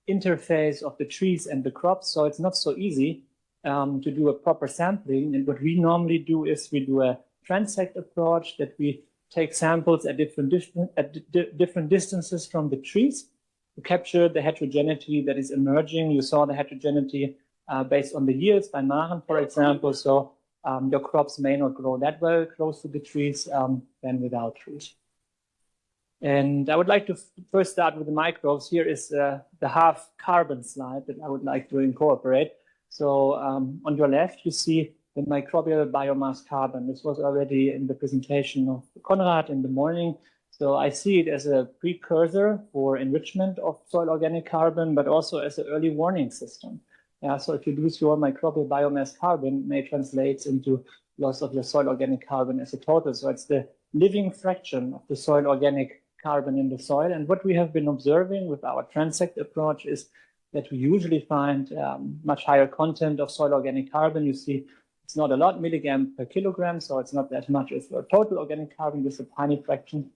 interface of the trees and the crops. So it's not so easy to do a proper sampling. And what we normally do is we do a transect approach, that we take samples at different distances from the trees to capture the heterogeneity that is emerging. You saw the heterogeneity based on the yields by Maren, for example. So your crops may not grow that well close to the trees than without trees. And I would like to first start with the microbes. Here is the half carbon slide that I would like to incorporate. So on your left, you see the microbial biomass carbon. This was already in the presentation of Konrad in the morning. So I see it as a precursor for enrichment of soil organic carbon, but also as an early warning system. Yeah, so if you lose your microbial biomass carbon, it may translate into loss of your soil organic carbon as a total. So it's the living fraction of the soil organic carbon in the soil. And what we have been observing with our transect approach is that we usually find much higher content of soil organic carbon. You see, it's not a lot, milligram per kilogram, so it's not that much as your total organic carbon, just a tiny fraction.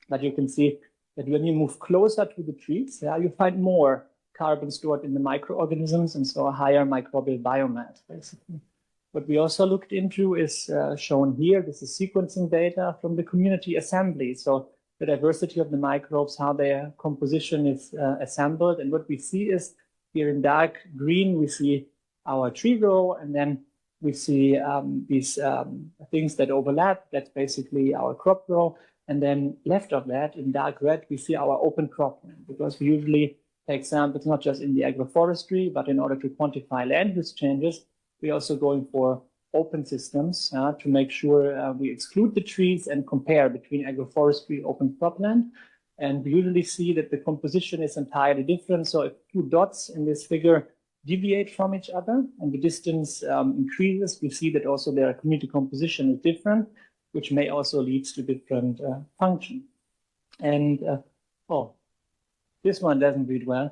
But you can see that when you move closer to the trees, you find more carbon stored in the microorganisms, and so a higher microbial biomass, basically. What we also looked into is shown here. This is sequencing data from the community assembly. So the diversity of the microbes, how their composition is assembled. And what we see is here in dark green, we see our tree row, and then we see these things that overlap. That's basically our crop row. And then left of that, in dark red, we see our open cropland, because we usually take samples not just in the agroforestry, but in order to quantify land use changes, we're also going for open systems to make sure we exclude the trees and compare between agroforestry, open cropland. And we usually see that the composition is entirely different. So if two dots in this figure deviate from each other and the distance increases, we see that also their community composition is different, which may also lead to different function. And this one doesn't read well.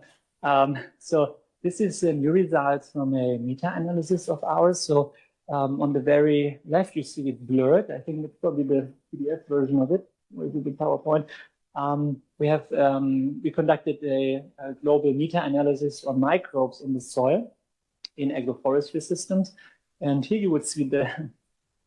So this is new results from a meta-analysis of ours. So on the very left, you see it blurred. I think it's probably the PDF version of it, maybe the PowerPoint. We conducted a global meta-analysis on microbes in the soil in agroforestry systems. And here you would see the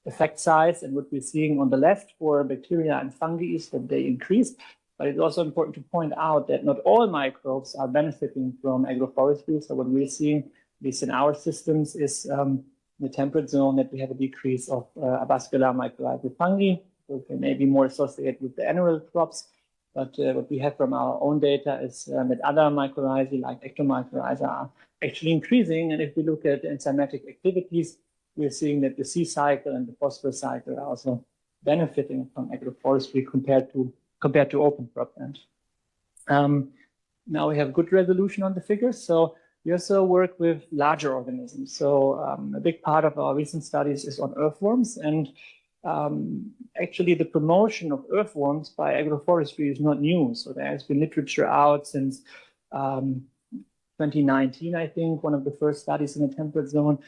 effect size, and what we're seeing on the left for bacteria and fungi is that they increase. But it's also important to point out that not all microbes are benefiting from agroforestry. So what we're seeing, at least in our systems, is the temperate zone, that we have a decrease of avascular mycorrhizal fungi. So they may be more associated with the annual crops. But what we have from our own data is that other mycorrhizae, like ectomycorrhizae, are actually increasing. And if we look at enzymatic activities, we're seeing that the C cycle and the phosphorus cycle are also benefiting from agroforestry compared to open cropland. Now we have good resolution on the figures. So we also work with larger organisms. So a big part of our recent studies is on earthworms. And actually, the promotion of earthworms by agroforestry is not new. So there has been literature out since 2019, I think, one of the first studies in the temperate zone.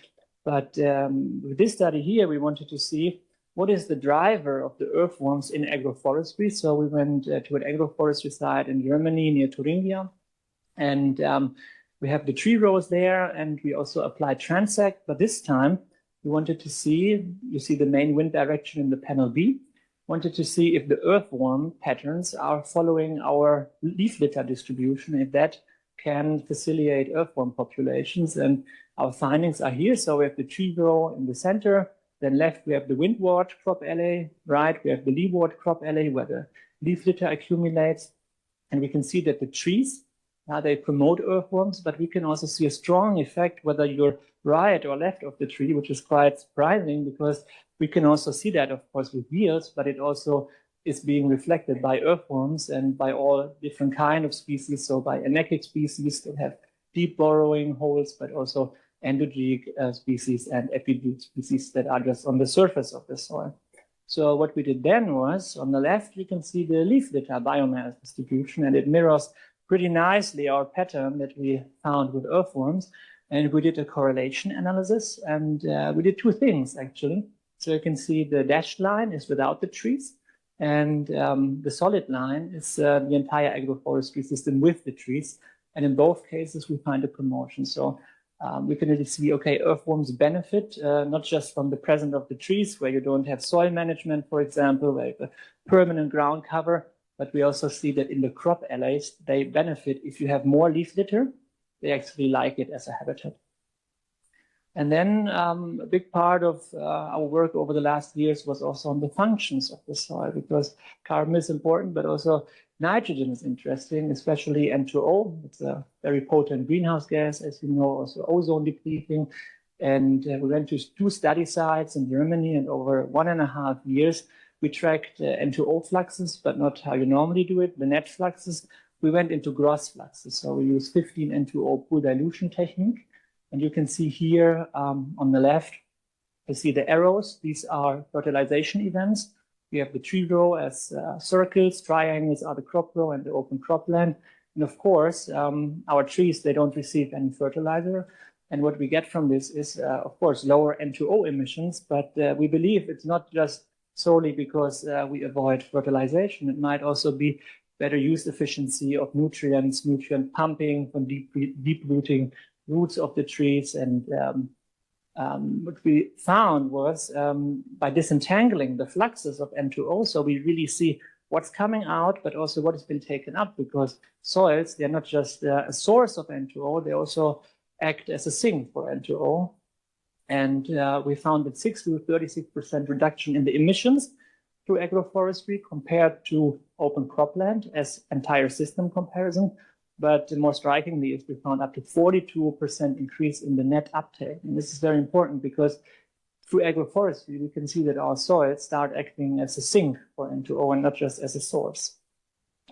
But with this study here, we wanted to see what is the driver of the earthworms in agroforestry. So we went to an agroforestry site in Germany near Thuringia. And we have the tree rows there, and we also applied transect. But this time, we wanted to see, you see the main wind direction in the panel B, wanted to see if the earthworm patterns are following our leaf litter distribution, if that can facilitate earthworm populations. And our findings are here. So we have the tree row in the center. Then left, we have the windward crop alley. Right, we have the leeward crop alley where the leaf litter accumulates. And we can see that the trees They promote earthworms, but we can also see a strong effect whether you're right or left of the tree, which is quite surprising because we can also see that, of course, with yields, but it also is being reflected by earthworms and by all different kind of species. So by anarchic species that have deep burrowing holes, but also endogeeic species and epigeic species that are just on the surface of the soil. So what we did then was, on the left, you can see the leaf litter biomass distribution, and it mirrors pretty nicely our pattern that we found with earthworms. And we did a correlation analysis, and we did two things, actually. So you can see the dashed line is without the trees, and the solid line is the entire agroforestry system with the trees. And in both cases, we find a promotion. So we can really see, okay, earthworms benefit not just from the presence of the trees, where you don't have soil management, for example, where you have a permanent ground cover, but we also see that in the crop alleys, they benefit if you have more leaf litter. They actually like it as a habitat. And then a big part of our work over the last years was also on the functions of the soil, because carbon is important, but also nitrogen is interesting, especially N2O. It's a very potent greenhouse gas, as you know, also ozone depleting. And we went to 2 study sites in Germany, and over 1.5 years, we tracked N2O fluxes, but not how you normally do it, the net fluxes. We went into gross fluxes. So we used 15 N2O pool dilution technique. And you can see here on the left, you see the arrows. These are fertilization events. We have the tree row as circles, triangles are the crop row and the open cropland. And of course, our trees, they don't receive any fertilizer. And what we get from this is, of course, lower N2O emissions. But we believe it's not just solely because we avoid fertilization. It might also be better use efficiency of nutrients, nutrient pumping from deep rooting roots of the trees. And what we found was by disentangling the fluxes of N2O, so we really see what's coming out, but also what has been taken up, because soils, they're not just a source of N2O, they also act as a sink for N2O. And we found that 60 to 36% reduction in the emissions through agroforestry compared to open cropland as entire system comparison. But more strikingly is we found up to 42% increase in the net uptake. And this is very important because through agroforestry, we can see that our soils start acting as a sink for N2O and not just as a source.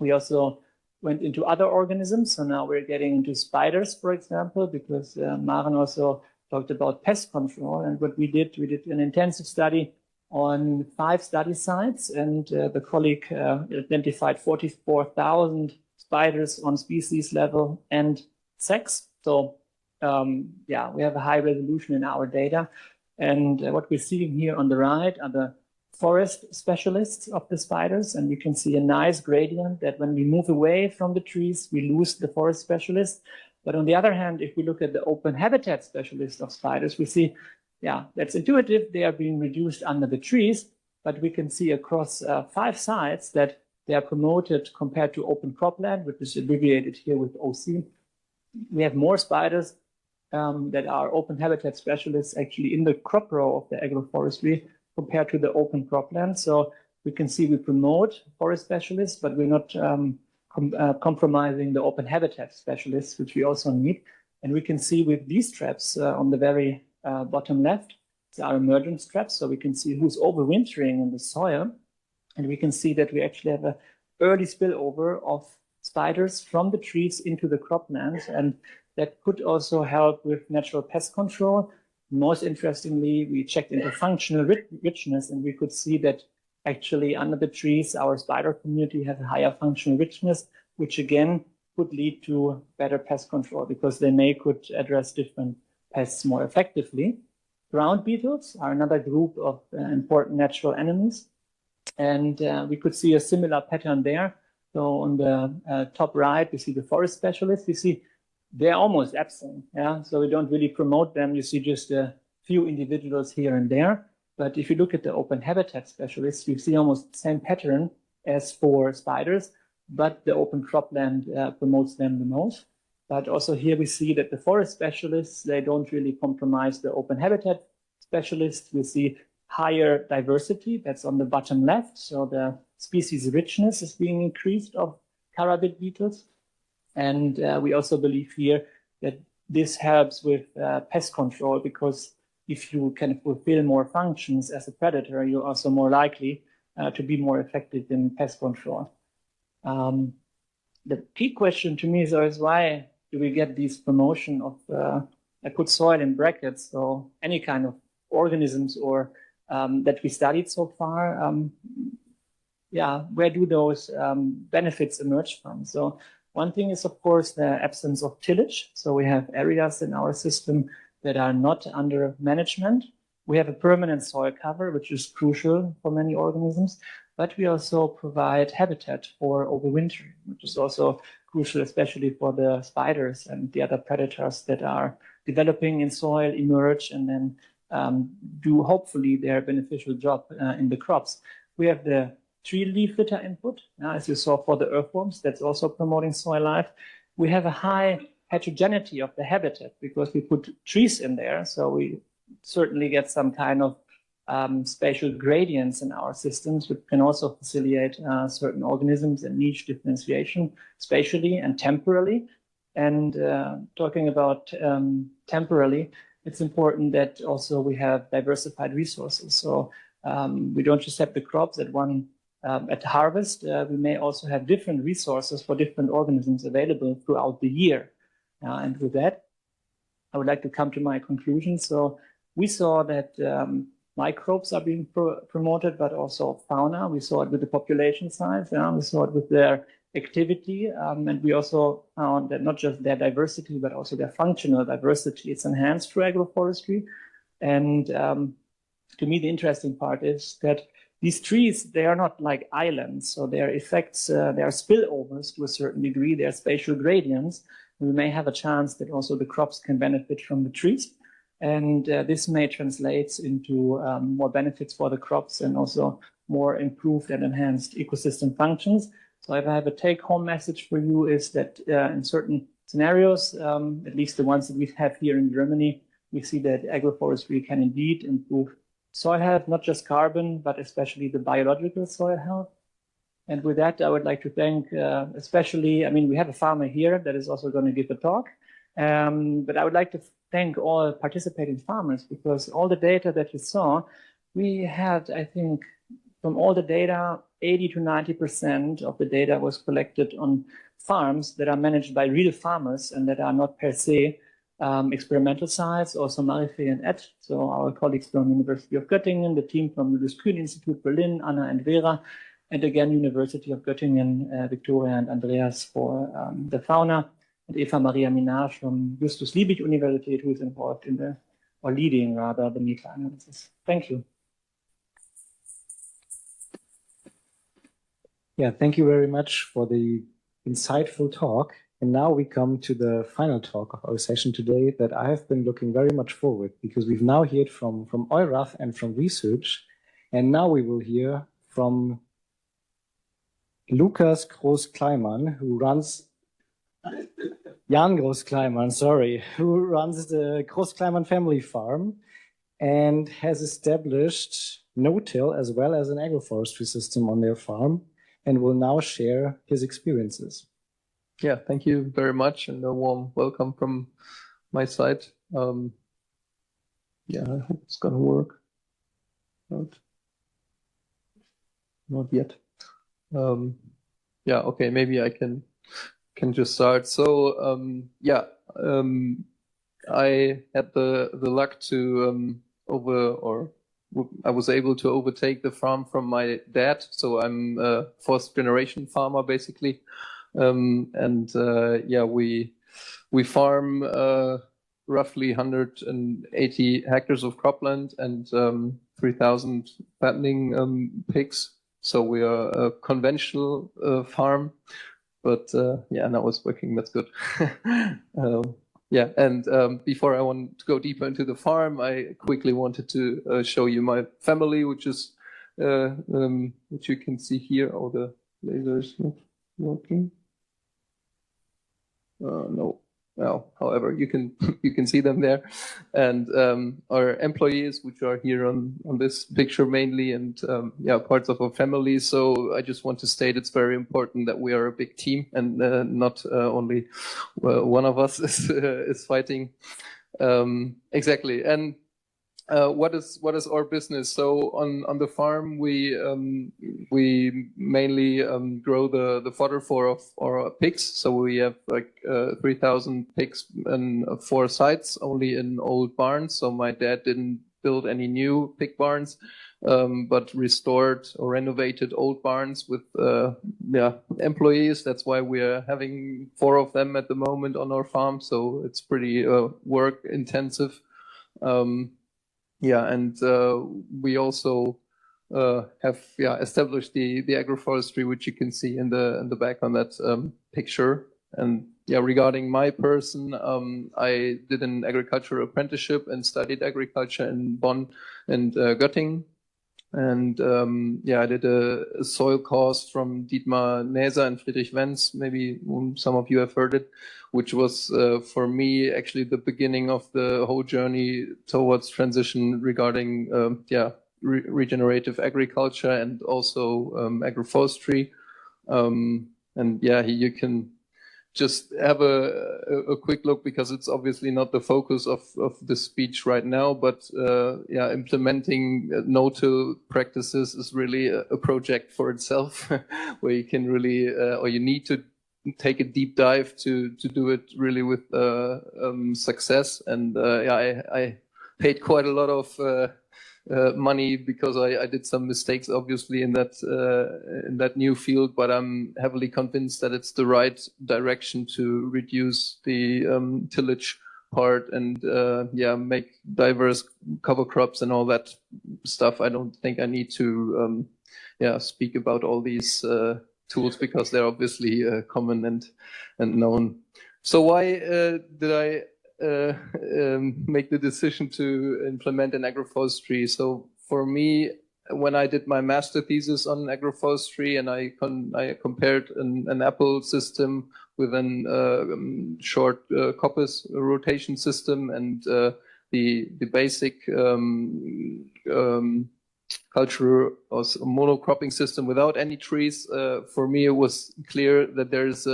We also went into other organisms. So now we're getting into spiders, for example, because Maren also talked about pest control. And what we did an intensive study on 5 study sites, and the colleague identified 44,000 spiders on species level and sex. So yeah, we have a high resolution in our data. And what we're seeing here on the right are the forest specialists of the spiders. And you can see a nice gradient that when we move away from the trees, we lose the forest specialists. But on the other hand, if we look at the open habitat specialists of spiders, we see, yeah, that's intuitive. They are being reduced under the trees, but we can see across 5 sites that they are promoted compared to open cropland, which is abbreviated here with OC. We have more spiders that are open habitat specialists actually in the crop row of the agroforestry compared to the open cropland. So we can see we promote forest specialists, but we're not compromising the open habitat specialists, which we also need. And we can see with these traps on the very bottom left, these are emergence traps. So we can see who's overwintering in the soil. And we can see that we actually have an early spillover of spiders from the trees into the croplands. And that could also help with natural pest control. Most interestingly, we checked into functional richness, and we could see that actually under the trees, our spider community has a higher functional richness, which again could lead to better pest control because they could address different pests more effectively. Ground beetles are another group of important natural enemies. And we could see a similar pattern there. So on the top right, we see the forest specialists. You see they're almost absent. Yeah, so we don't really promote them. You see just a few individuals here and there. But if you look at the open habitat specialists, you see almost the same pattern as for spiders, but the open cropland promotes them the most. But also here we see that the forest specialists, they don't really compromise the open habitat specialists. We see higher diversity, that's on the bottom left. So the species richness is being increased of carabid beetles. And we also believe here that this helps with pest control, because if you can fulfill more functions as a predator, you're also more likely to be more effective in pest control. The key question to me is always, why do we get this promotion of, I put soil in brackets, so any kind of organisms or that we studied so far, yeah, where do those benefits emerge from? So one thing is, of course, the absence of tillage. So we have areas in our system that are not under management. We have a permanent soil cover, which is crucial for many organisms, but we also provide habitat for overwintering, which is also crucial, especially for the spiders and the other predators that are developing in soil, emerge, and then do hopefully their beneficial job in the crops. We have the tree leaf litter input, as you saw for the earthworms, that's also promoting soil life. We have a high heterogeneity of the habitat because we put trees in there, so we certainly get some kind of spatial gradients in our systems, which can also facilitate certain organisms and niche differentiation spatially and temporally. And talking about temporally, it's important that also we have diversified resources. So we don't just have the crops at one at harvest. We may also have different resources for different organisms available throughout the year. And with that, I would like to come to my conclusion. So we saw that microbes are being promoted, but also fauna. We saw it with the population size. We saw it with their activity. And we also found that not just their diversity, but also their functional diversity is enhanced through agroforestry. And to me, the interesting part is that these trees, they are not like islands. So their effects, they are spillovers to a certain degree. They are spatial gradients. We may have a chance that also the crops can benefit from the trees. And this may translate into more benefits for the crops and also more improved and enhanced ecosystem functions. So if I have a take-home message for you is that in certain scenarios, at least the ones that we have here in Germany, we see that agroforestry can indeed improve soil health, not just carbon, but especially the biological soil health. And with that, I would like to thank especially, I mean, we have a farmer here that is also going to give a talk. But I would like to thank all participating farmers, because all the data that you saw, we had, I think, from all the data, 80 to 90% of the data was collected on farms that are managed by real farmers and that are not per se experimental sites, also Marife and Ed. So our colleagues from University of Göttingen, the team from the Julius Kühn Institute Berlin, Anna and Vera, and again, University of Göttingen, Victoria and Andreas for the fauna, and Eva Maria Minaj from Justus Liebig University, who is involved in the, or leading rather, the meta-analysis. Thank you. Yeah, thank you very much for the insightful talk. And now we come to the final talk of our session today that I have been looking very much forward, because we've now heard from EURAF and from research, and now we will hear from Lukas Groß-Kleimann, who runs Jan Groß-Kleimann, sorry, who runs the Groß-Kleimann family farm and has established no-till as well as an agroforestry system on their farm, and will now share his experiences. Yeah, thank you very much, and a warm welcome from my side. Yeah, I hope it's gonna work. Not yet. Yeah, okay, maybe I can just start. So I had the luck to I was able to overtake the farm from my dad. So I'm a fourth generation farmer basically. Yeah, we farm roughly 180 hectares of cropland and 3,000 fattening pigs. So we are a conventional farm, but yeah, now it's working. That's good. Yeah, and before I want to go deeper into the farm, I quickly wanted to show you my family, which is which you can see here. Oh, the laser is not working. No. well, however, you can see them there, and our employees, which are here on this picture mainly, and yeah, parts of our family. So I just want to state it's very important that we are a big team and not only one of us is fighting. Exactly, and. What is our business? So on the farm we mainly grow the fodder for our pigs. So we have like 3,000 pigs in 4 sites, only in old barns. So my dad didn't build any new pig barns, but restored or renovated old barns with employees. That's why we are having 4 of them at the moment on our farm. So it's pretty work intensive. Yeah, and we also have established the agroforestry, which you can see in the back on that picture. And yeah, regarding my person, I did an agricultural apprenticeship and studied agriculture in Bonn and Göttingen. And yeah, I did a soil course from Dietmar Näser and Friedrich Wenz. Maybe some of you have heard it, which was for me actually the beginning of the whole journey towards transition regarding regenerative agriculture and also agroforestry. And yeah, you can just have a quick look, because it's obviously not the focus of the speech right now, but yeah, implementing no-till practices is really a project for itself, where you can really, or you need to take a deep dive to do it really with success. And yeah, I paid quite a lot of money, because I did some mistakes obviously in that new field, but I'm heavily convinced that it's the right direction to reduce the tillage part and yeah, make diverse cover crops and all that stuff. I don't think I need to yeah, speak about all these tools, because they're obviously common and known. So why did I make the decision to implement an agroforestry? So for me, when I did my master thesis on agroforestry, and I compared an apple system with a short coppice rotation system and the basic culture or monocropping system without any trees, for me it was clear that there's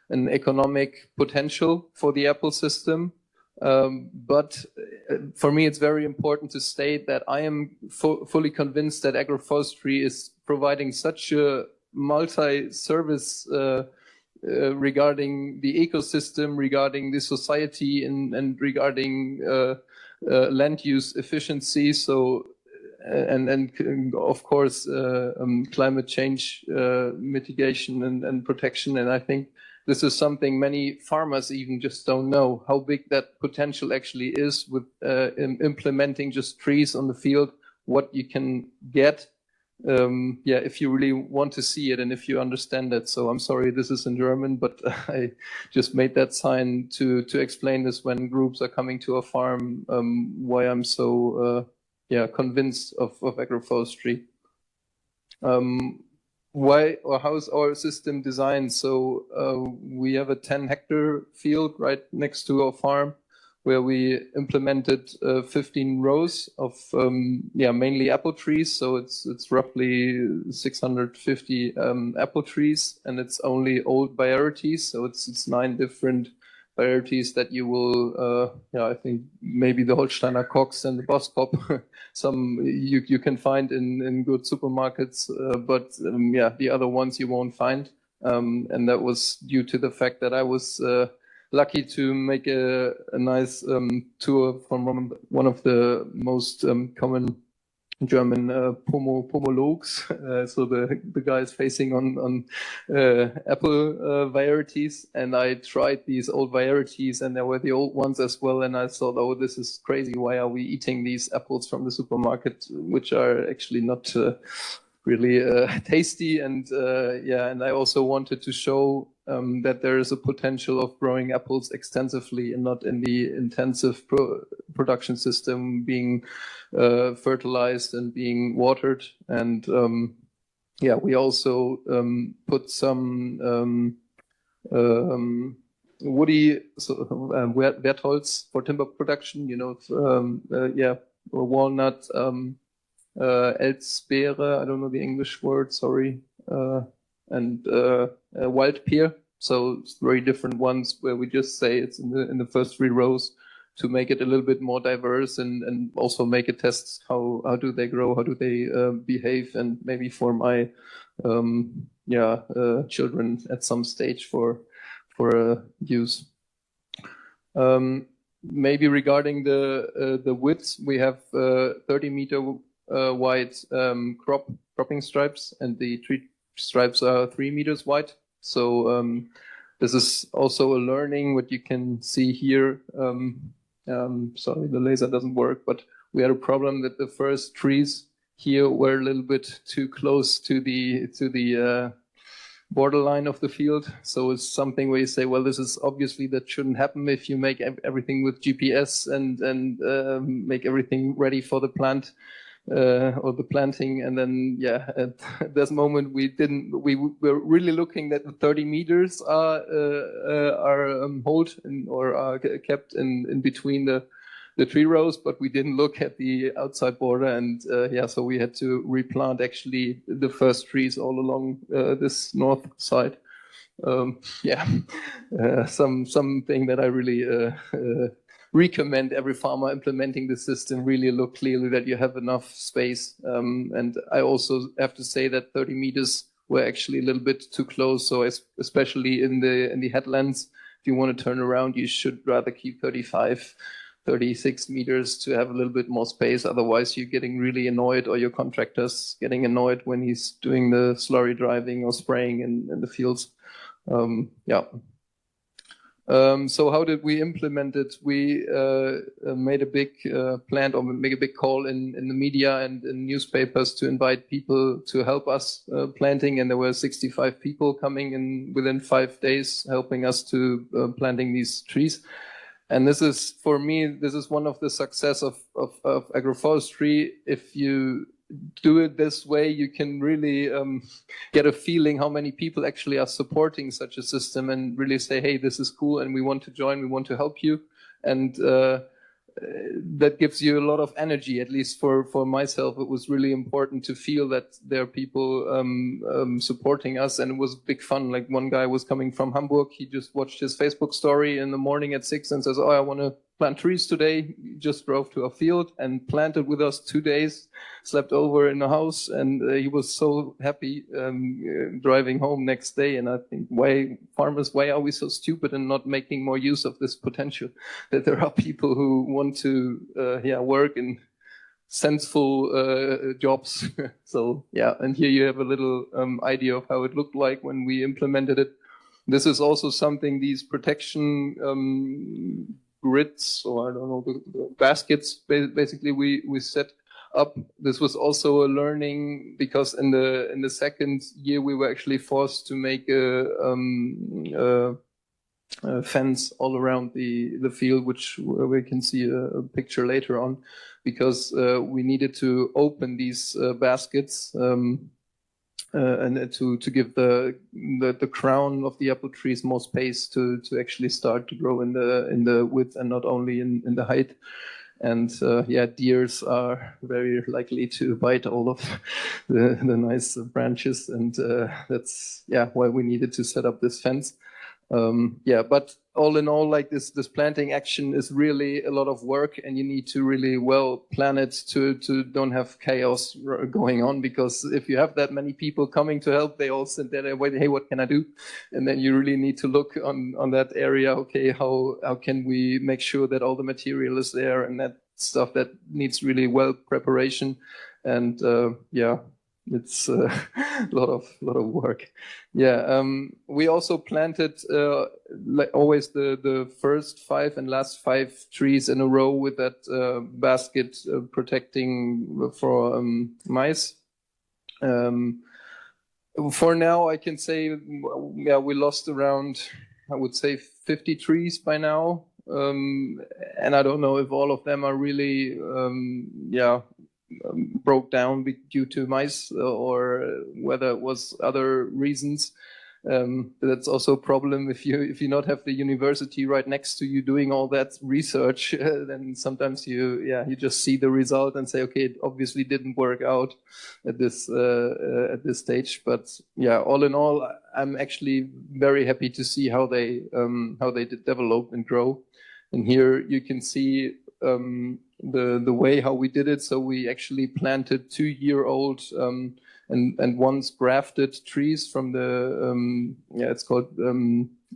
an economic potential for the apple system. But for me, it's very important to state that I am fully convinced that agroforestry is providing such a multi-service regarding the ecosystem, regarding the society, and regarding land use efficiency. So, and of course, climate change mitigation and protection. And I think this is something many farmers even just don't know, how big that potential actually is with implementing just trees on the field, what you can get, yeah, if you really want to see it and if you understand it. So I'm sorry, this is in German, but I just made that sign to explain this when groups are coming to a farm, why I'm so yeah, convinced of agroforestry. Why or how is our system designed? So we have a 10-hectare field right next to our farm, where we implemented 15 rows of yeah, mainly apple trees. So it's roughly 650 apple trees, and it's only old varieties. So it's 9 different varieties that you will yeah, I think maybe the Holsteiner Cox and the Boskop, some you can find in good supermarkets, but yeah, the other ones you won't find, and that was due to the fact that I was lucky to make a nice tour from one of the most common German pomologues, so the guys facing on apple varieties, and I tried these old varieties, and there were the old ones as well, and I thought, oh, this is crazy, why are we eating these apples from the supermarket, which are actually not really tasty? And yeah, and I also wanted to show that there is a potential of growing apples extensively and not in the intensive production system, being fertilized and being watered. And yeah, we also put some woody Wertholz for timber production, you know, walnut, Elsbeere, I don't know the English word, sorry, and wild pear. So it's very different ones where we just say it's in the first 3 rows to make it a little bit more diverse and also make a test how do they grow, how do they behave, and maybe for my children at some stage for use. Maybe regarding the width, we have 30-meter wide cropping stripes, and the tree stripes are 3 meters wide. So this is also a learning. What you can see here. Sorry, the laser doesn't work, but we had a problem that the first trees here were a little bit too close to the borderline of the field. So it's something where you say, well, this is obviously that shouldn't happen if you make everything with GPS and make everything ready for the plant or the planting. And then, yeah, at this moment we were really looking that the 30 meters are hold or are kept in between the tree rows, but we didn't look at the outside border, and so we had to replant actually the first trees all along this north side. Something that I really recommend every farmer implementing the system. Really look clearly that you have enough space, and I also have to say that 30 meters were actually a little bit too close. So especially in the headlands, if you want to turn around, you should rather keep 36 meters to have a little bit more space. Otherwise, you're getting really annoyed, or your contractor's getting annoyed when he's doing the slurry driving or spraying in the fields. So how did we implement it? We made a big plan, or make a big call in the media and in newspapers to invite people to help us planting, and there were 65 people coming in within 5 days helping us to planting these trees. And this is, for me, this is one of the success of agroforestry. If you do it this way, you can really get a feeling how many people actually are supporting such a system and really say, hey, this is cool and we want to join, we want to help you. And that gives you a lot of energy. At least for myself, it was really important to feel that there are people supporting us, and it was big fun. Like, one guy was coming from Hamburg. He just watched his Facebook story in the morning at 6 and says, oh, I want to plant trees today. He just drove to our field and planted with us 2 days, slept over in the house, and he was so happy driving home next day. And I think, farmers, why are we so stupid and not making more use of this potential? That there are people who want to work in senseful jobs. So yeah, and here you have a little idea of how it looked like when we implemented it. This is also something, these protection grids, or I don't know, the baskets, basically we set up. This was also a learning, because in the second year we were actually forced to make a fence all around the field, which we can see a picture later on, because we needed to open these baskets and to give the crown of the apple trees more space to actually start to grow in the width and not only in the height. And deers are very likely to bite all of the nice branches, and that's why we needed to set up this fence. But all in all, like this planting action is really a lot of work, and you need to really well plan it to don't have chaos going on, because if you have that many people coming to help, they all sit there and wait, hey, what can I do? And then you really need to look on that area. Okay, how can we make sure that all the material is there, and that stuff that needs really well preparation. And it's a lot of work. We also planted like always the first 5 and last 5 trees in a row with that basket protecting for mice. For now, I can say we lost around, I would say, 50 trees by now, and I don't know if all of them are really broke down due to mice, or whether it was other reasons. That's also a problem if you not have the university right next to you doing all that research. Then sometimes you just see the result and say, okay, it obviously didn't work out at this stage. But yeah, all in all, I'm actually very happy to see how they did develop and grow. And here you can see the way how we did it. So we actually planted 2-year-old and once grafted trees from the it's called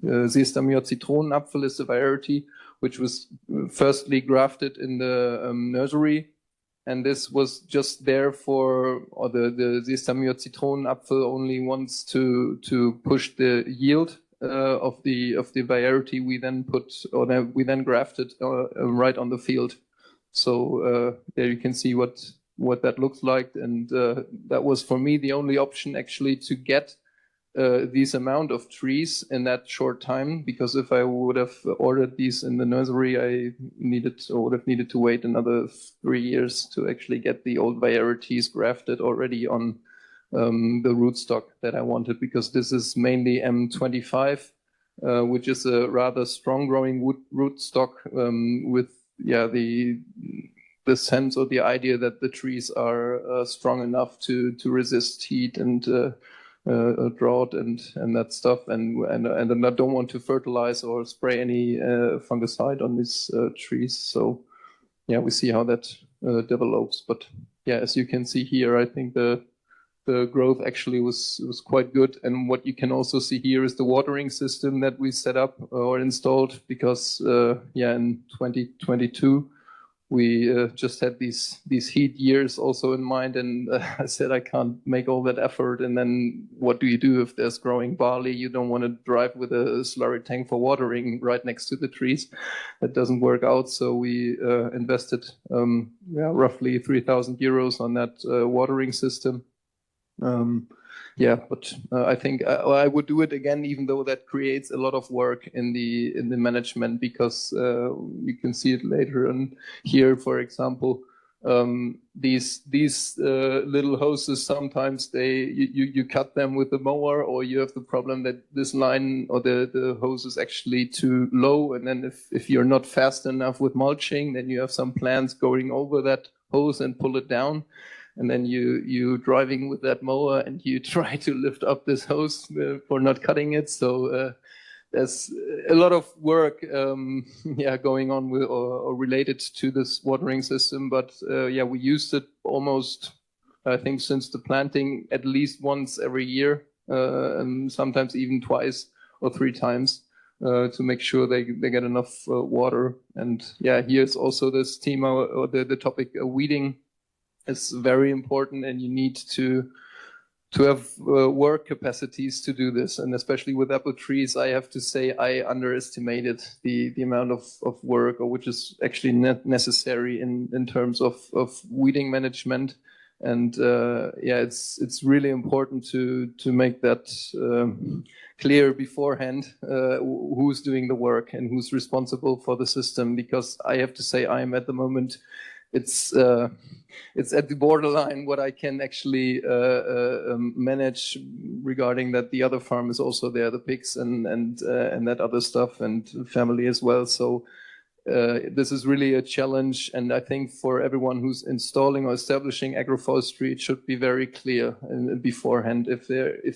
Seestamia Zitronenapfel is the variety, which was firstly grafted in the nursery, and this was just there for, or the Seestamia Zitronenapfel only wants to push the yield of the variety we then grafted right on the field. So there you can see what that looks like, and that was for me the only option actually to get these amount of trees in that short time, because if I would have ordered these in the nursery, I would have needed to wait another 3 years to actually get the old varieties grafted already on the rootstock that I wanted, because this is mainly M25, which is a rather strong growing rootstock with the sense or the idea that the trees are strong enough to resist heat and drought and that stuff, and I don't want to fertilize or spray any fungicide on these trees. So yeah, we see how that develops. But yeah, as you can see here, I think the growth actually was quite good. And what you can also see here is the watering system that we set up or installed, because in 2022 we just had these heat years also in mind, and I said I can't make all that effort. And then what do you do if there's growing barley? You don't want to drive with a slurry tank for watering right next to the trees. That doesn't work out. So we invested roughly 3,000 euros on that watering system. But I think I would do it again, even though that creates a lot of work in the management, because you can see it later on here. For example, these little hoses, sometimes you cut them with the mower, or you have the problem that this line or the hose is actually too low, and then if you're not fast enough with mulching, then you have some plants going over that hose and pull it down. And then you driving with that mower and you try to lift up this hose for not cutting it. So there's a lot of work going on with or related to this watering system. But we used it almost, I think, since the planting at least once every year, and sometimes even twice or 3 times to make sure they get enough water. And here's also this theme or the topic weeding is very important, and you need to have work capacities to do this. And especially with apple trees, I have to say I underestimated the amount of work, or which is actually necessary in terms of weeding management. And it's really important to make that clear beforehand, who's doing the work and who's responsible for the system. Because I have to say I'm at the moment, it's at the borderline what I can actually manage, regarding that the other farm is also there, the pigs and that other stuff, and family as well. So this is really a challenge, and I think for everyone who's installing or establishing agroforestry, it should be very clear beforehand if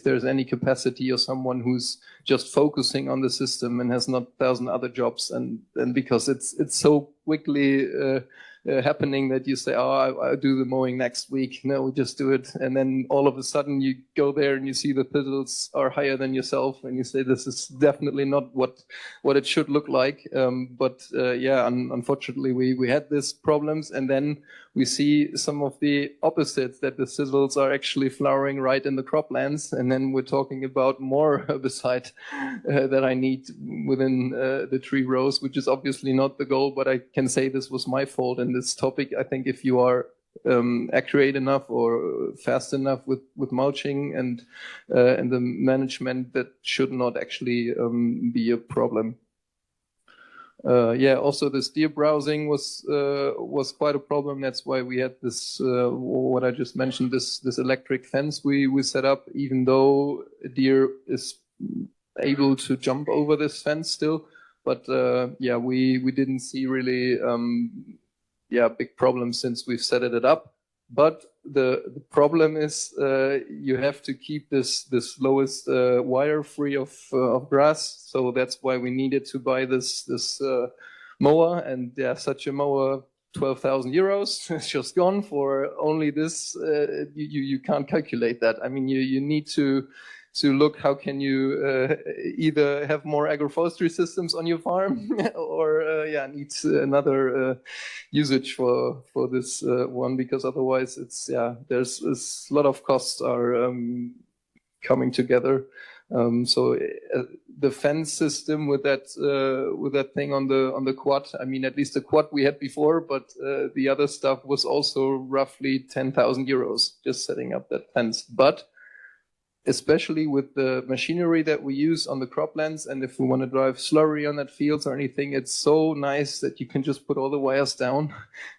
there's any capacity, or someone who's just focusing on the system and has not 1,000 other jobs, and because it's so quickly happening that you say, I'll do the mowing next week. No, we just do it. And then all of a sudden you go there and you see the thistles are higher than yourself, and you say, this is definitely not what it should look like. Unfortunately we had these problems, and then we see some of the opposites, that the thistles are actually flowering right in the croplands. And then we're talking about more herbicide that I need within the tree rows, which is obviously not the goal, but I can say this was my fault in this topic. I think if you are accurate enough or fast enough with mulching and the management, that should not actually be a problem. Also this deer browsing was quite a problem. That's why we had this, what I just mentioned, this electric fence we set up. Even though a deer is able to jump over this fence still. But yeah, we didn't see really big problems since we've set it up. But the problem is you have to keep this lowest wire free of grass. So that's why we needed to buy this mower, and yeah, such a mower, 12,000 euros. It's just gone for only this. You can't calculate that. I mean, you need to look how can you either have more agroforestry systems on your farm or need another usage for this one, because otherwise it's there's a lot of costs are coming together. So the fence system with that thing on the quad, I mean, at least the quad we had before, but the other stuff was also roughly 10,000 euros just setting up that fence. But especially with the machinery that we use on the croplands, and if we want to drive slurry on that fields or anything, it's so nice that you can just put all the wires down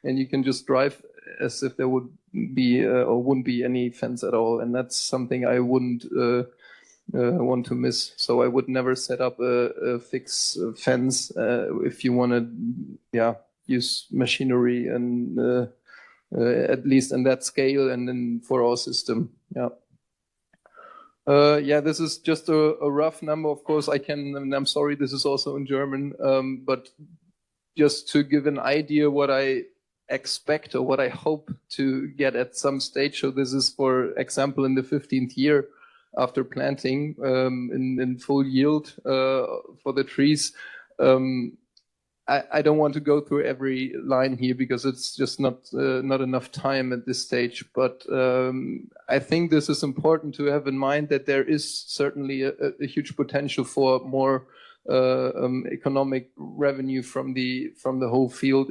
and you can just drive as if there would be or wouldn't be any fence at all. And that's something I wouldn't want to miss. So I would never set up a fixed fence if you want to use machinery and at least in that scale and then for our system. This is just a rough number. Of course, I'm sorry, this is also in German, but just to give an idea what I expect or what I hope to get at some stage. So this is, for example, in the 15th year after planting, in full yield for the trees. I don't want to go through every line here because it's just not enough time at this stage. But I think this is important to have in mind, that there is certainly a huge potential for more economic revenue from the whole field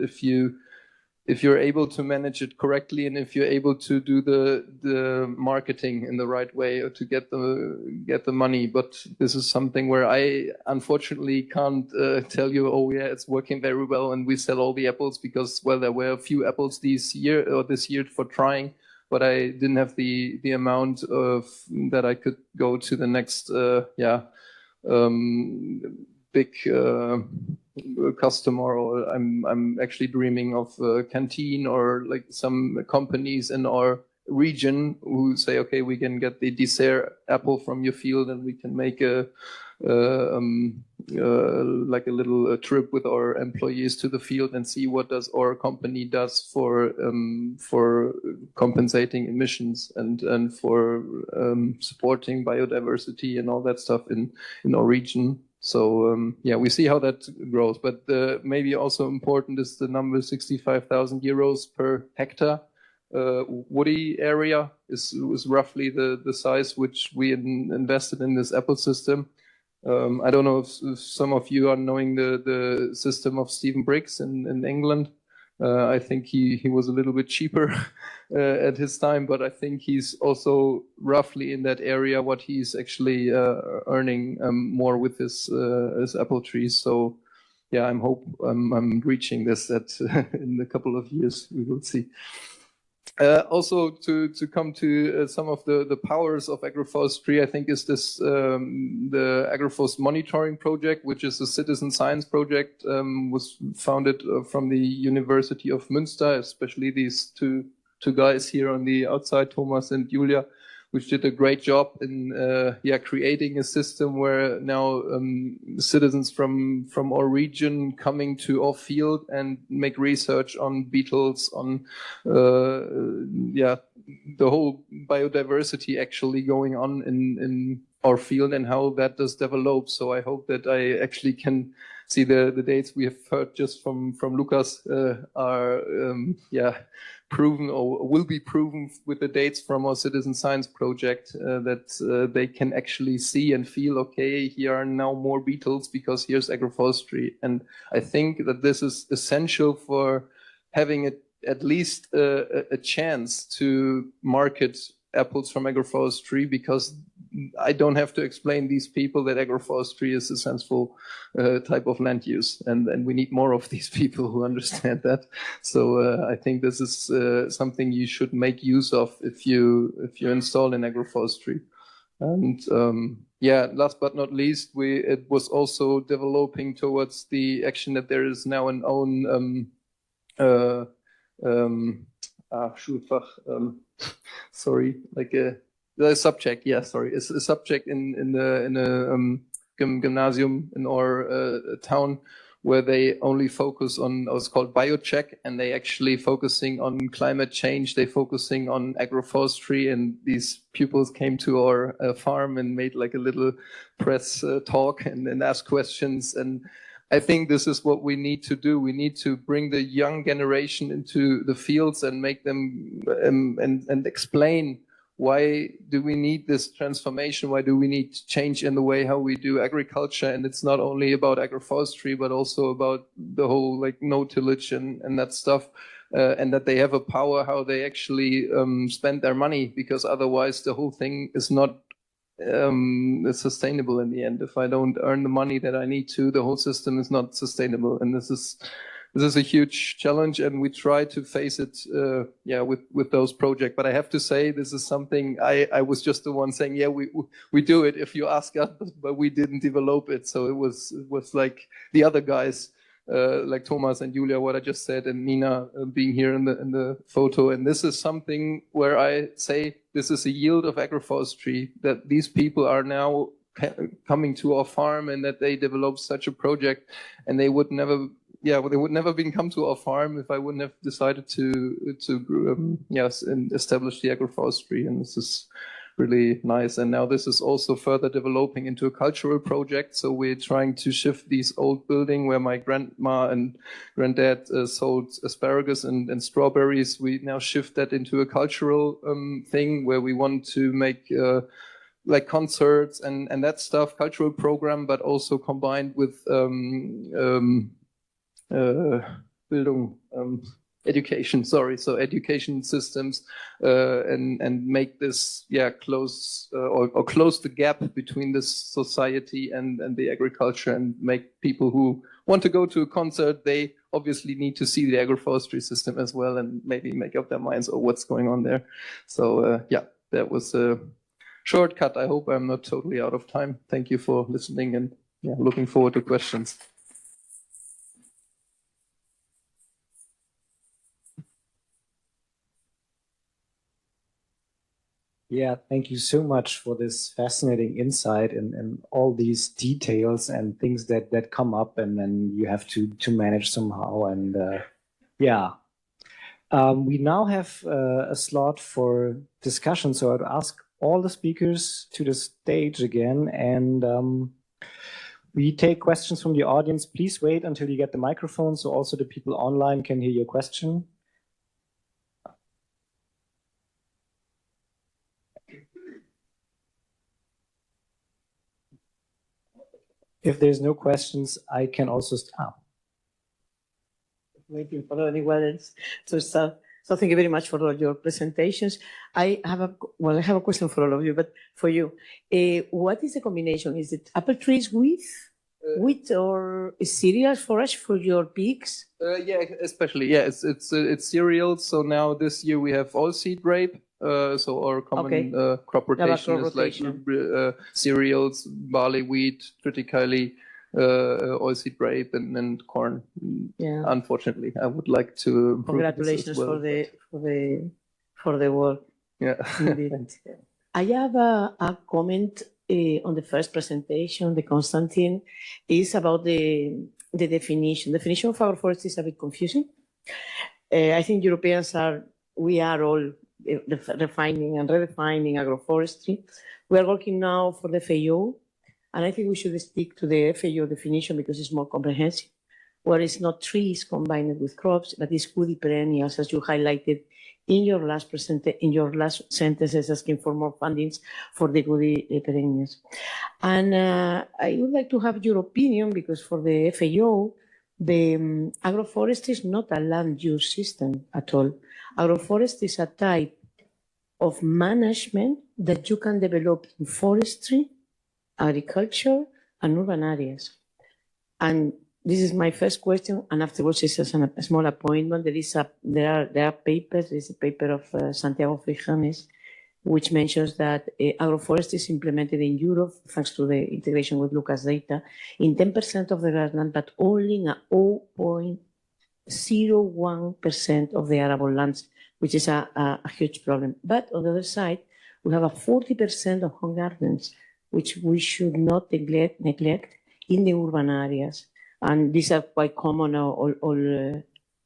if you're able to manage it correctly, and if you're able to do the marketing in the right way or to get the money. But this is something where I unfortunately can't tell you, oh yeah, it's working very well and we sell all the apples, because, well, there were a few apples this year for trying, but I didn't have the amount of that I could go to the next big customer, or I'm actually dreaming of a canteen or like some companies in our region who say, okay, we can get the dessert apple from your field and we can make like a little trip with our employees to the field and see what does our company does for compensating emissions and for supporting biodiversity and all that stuff in our region. So we see how that grows. But maybe also important is the number 65,000 euros per hectare. Woody area is roughly the size which we invested in this apple system. I don't know if some of you are knowing the system of Stephen Briggs in England. I think he was a little bit cheaper at his time, but I think he's also roughly in that area what he's actually earning more with his apple trees. So yeah, I'm reaching this in a couple of years. We will see. Also, to come to some of the powers of agroforestry, I think is this the Agroforest monitoring project, which is a citizen science project, was founded from the University of Münster, especially these two guys here on the outside, Thomas and Julia, which did a great job in creating a system where now citizens from our region coming to our field and make research on beetles, on the whole biodiversity actually going on in our field and how that does develop. So I hope that I actually can see the dates we have heard just from Lucas are proven or will be proven with the dates from our citizen science project, that they can actually see and feel, okay, here are now more beetles because here's agroforestry. And I think that this is essential for having at least a chance to market apples from agroforestry, because I don't have to explain these people that agroforestry is a sensible type of land use, and we need more of these people who understand that. So I think this is something you should make use of if you install in agroforestry. And yeah, last but not least, it was also developing towards the action that there is now an own Schulfach, sorry, like the subject, yeah, sorry, it's a subject in the gymnasium in our town, where they only focus on what's called biocheck, and they actually focusing on climate change. They focusing on agroforestry, and these pupils came to our farm and made like a little press talk and asked questions. And I think this is what we need to do. We need to bring the young generation into the fields and make them and explain, why do we need this transformation? Why do we need change in the way how we do agriculture? And it's not only about agroforestry, but also about the whole like no tillage and that stuff. And that they have a power how they actually spend their money, because otherwise the whole thing is not sustainable in the end. If I don't earn the money that I need to, the whole system is not sustainable. And this is a huge challenge, and we try to face it, yeah, with those projects. But I have to say, this is something I was just the one saying, yeah, we do it if you ask us, but we didn't develop it. So it was like the other guys, like Thomas and Julia, what I just said, and Nina being here in the photo. And this is something where I say this is a yield of agroforestry, that these people are now coming to our farm, and that they develop such a project, and they would never. Yeah, well, they would never come to our farm if I wouldn't have decided to yes, and establish the agroforestry. And this is really nice. And now this is also further developing into a cultural project. So we're trying to shift these old building where my grandma and granddad sold asparagus and strawberries. We now shift that into a cultural thing where we want to make like concerts and that stuff, cultural program, but also combined with Bildung, education, sorry, so education systems, and make this, yeah, close or close the gap between this society and the agriculture, and make people who want to go to a concert, they obviously need to see the agroforestry system as well, and maybe make up their minds on what's going on there. So yeah, that was a shortcut. I hope I'm not totally out of time. Thank you for listening, and yeah, looking forward to questions. Yeah, thank you so much for this fascinating insight and all these details and things that come up, and then you have to manage somehow. And yeah, we now have a slot for discussion. So I'd ask all the speakers to the stage again, and we take questions from the audience. Please wait until you get the microphone, so also the people online can hear your question. If there's no questions, I can also stop. Waiting for anyone else to start. So thank you very much for all your presentations. I have a question for all of you, but for you, what is the combination? Is it apple trees with wheat or cereals forage for your pigs? Yeah, especially, yeah, it's cereals. So now this year we have oilseed rape. So our common crop rotation is like cereals, barley, wheat, critically oilseed rape and corn. Yeah. Unfortunately, I would like to improve. Congratulations well, for the work. Yeah. I have a comment on the first presentation. The Constantine is about the definition. Definition of agroforestry is a bit confusing. I think Europeans we are all refining and redefining agroforestry. We are working now for the FAO, and I think we should stick to the FAO definition because it's more comprehensive, where it's not trees combined with crops, but it's woody perennials, as you highlighted in your last sentences, asking for more fundings for the woody perennials. And I would like to have your opinion, because for the FAO, the agroforestry is not a land use system at all. Agroforestry is a type of management that you can develop in forestry, agriculture, and urban areas. And this is my first question, and afterwards it's a small appointment. There are papers. There is a paper of Santiago Frijanes which mentions that agroforestry is implemented in Europe, thanks to the integration with Lucas data, in 10% of the grassland, but only in 0.01% of the arable lands, which is a huge problem. But on the other side, we have a 40% of home gardens, which we should not neglect in the urban areas. And these are quite common all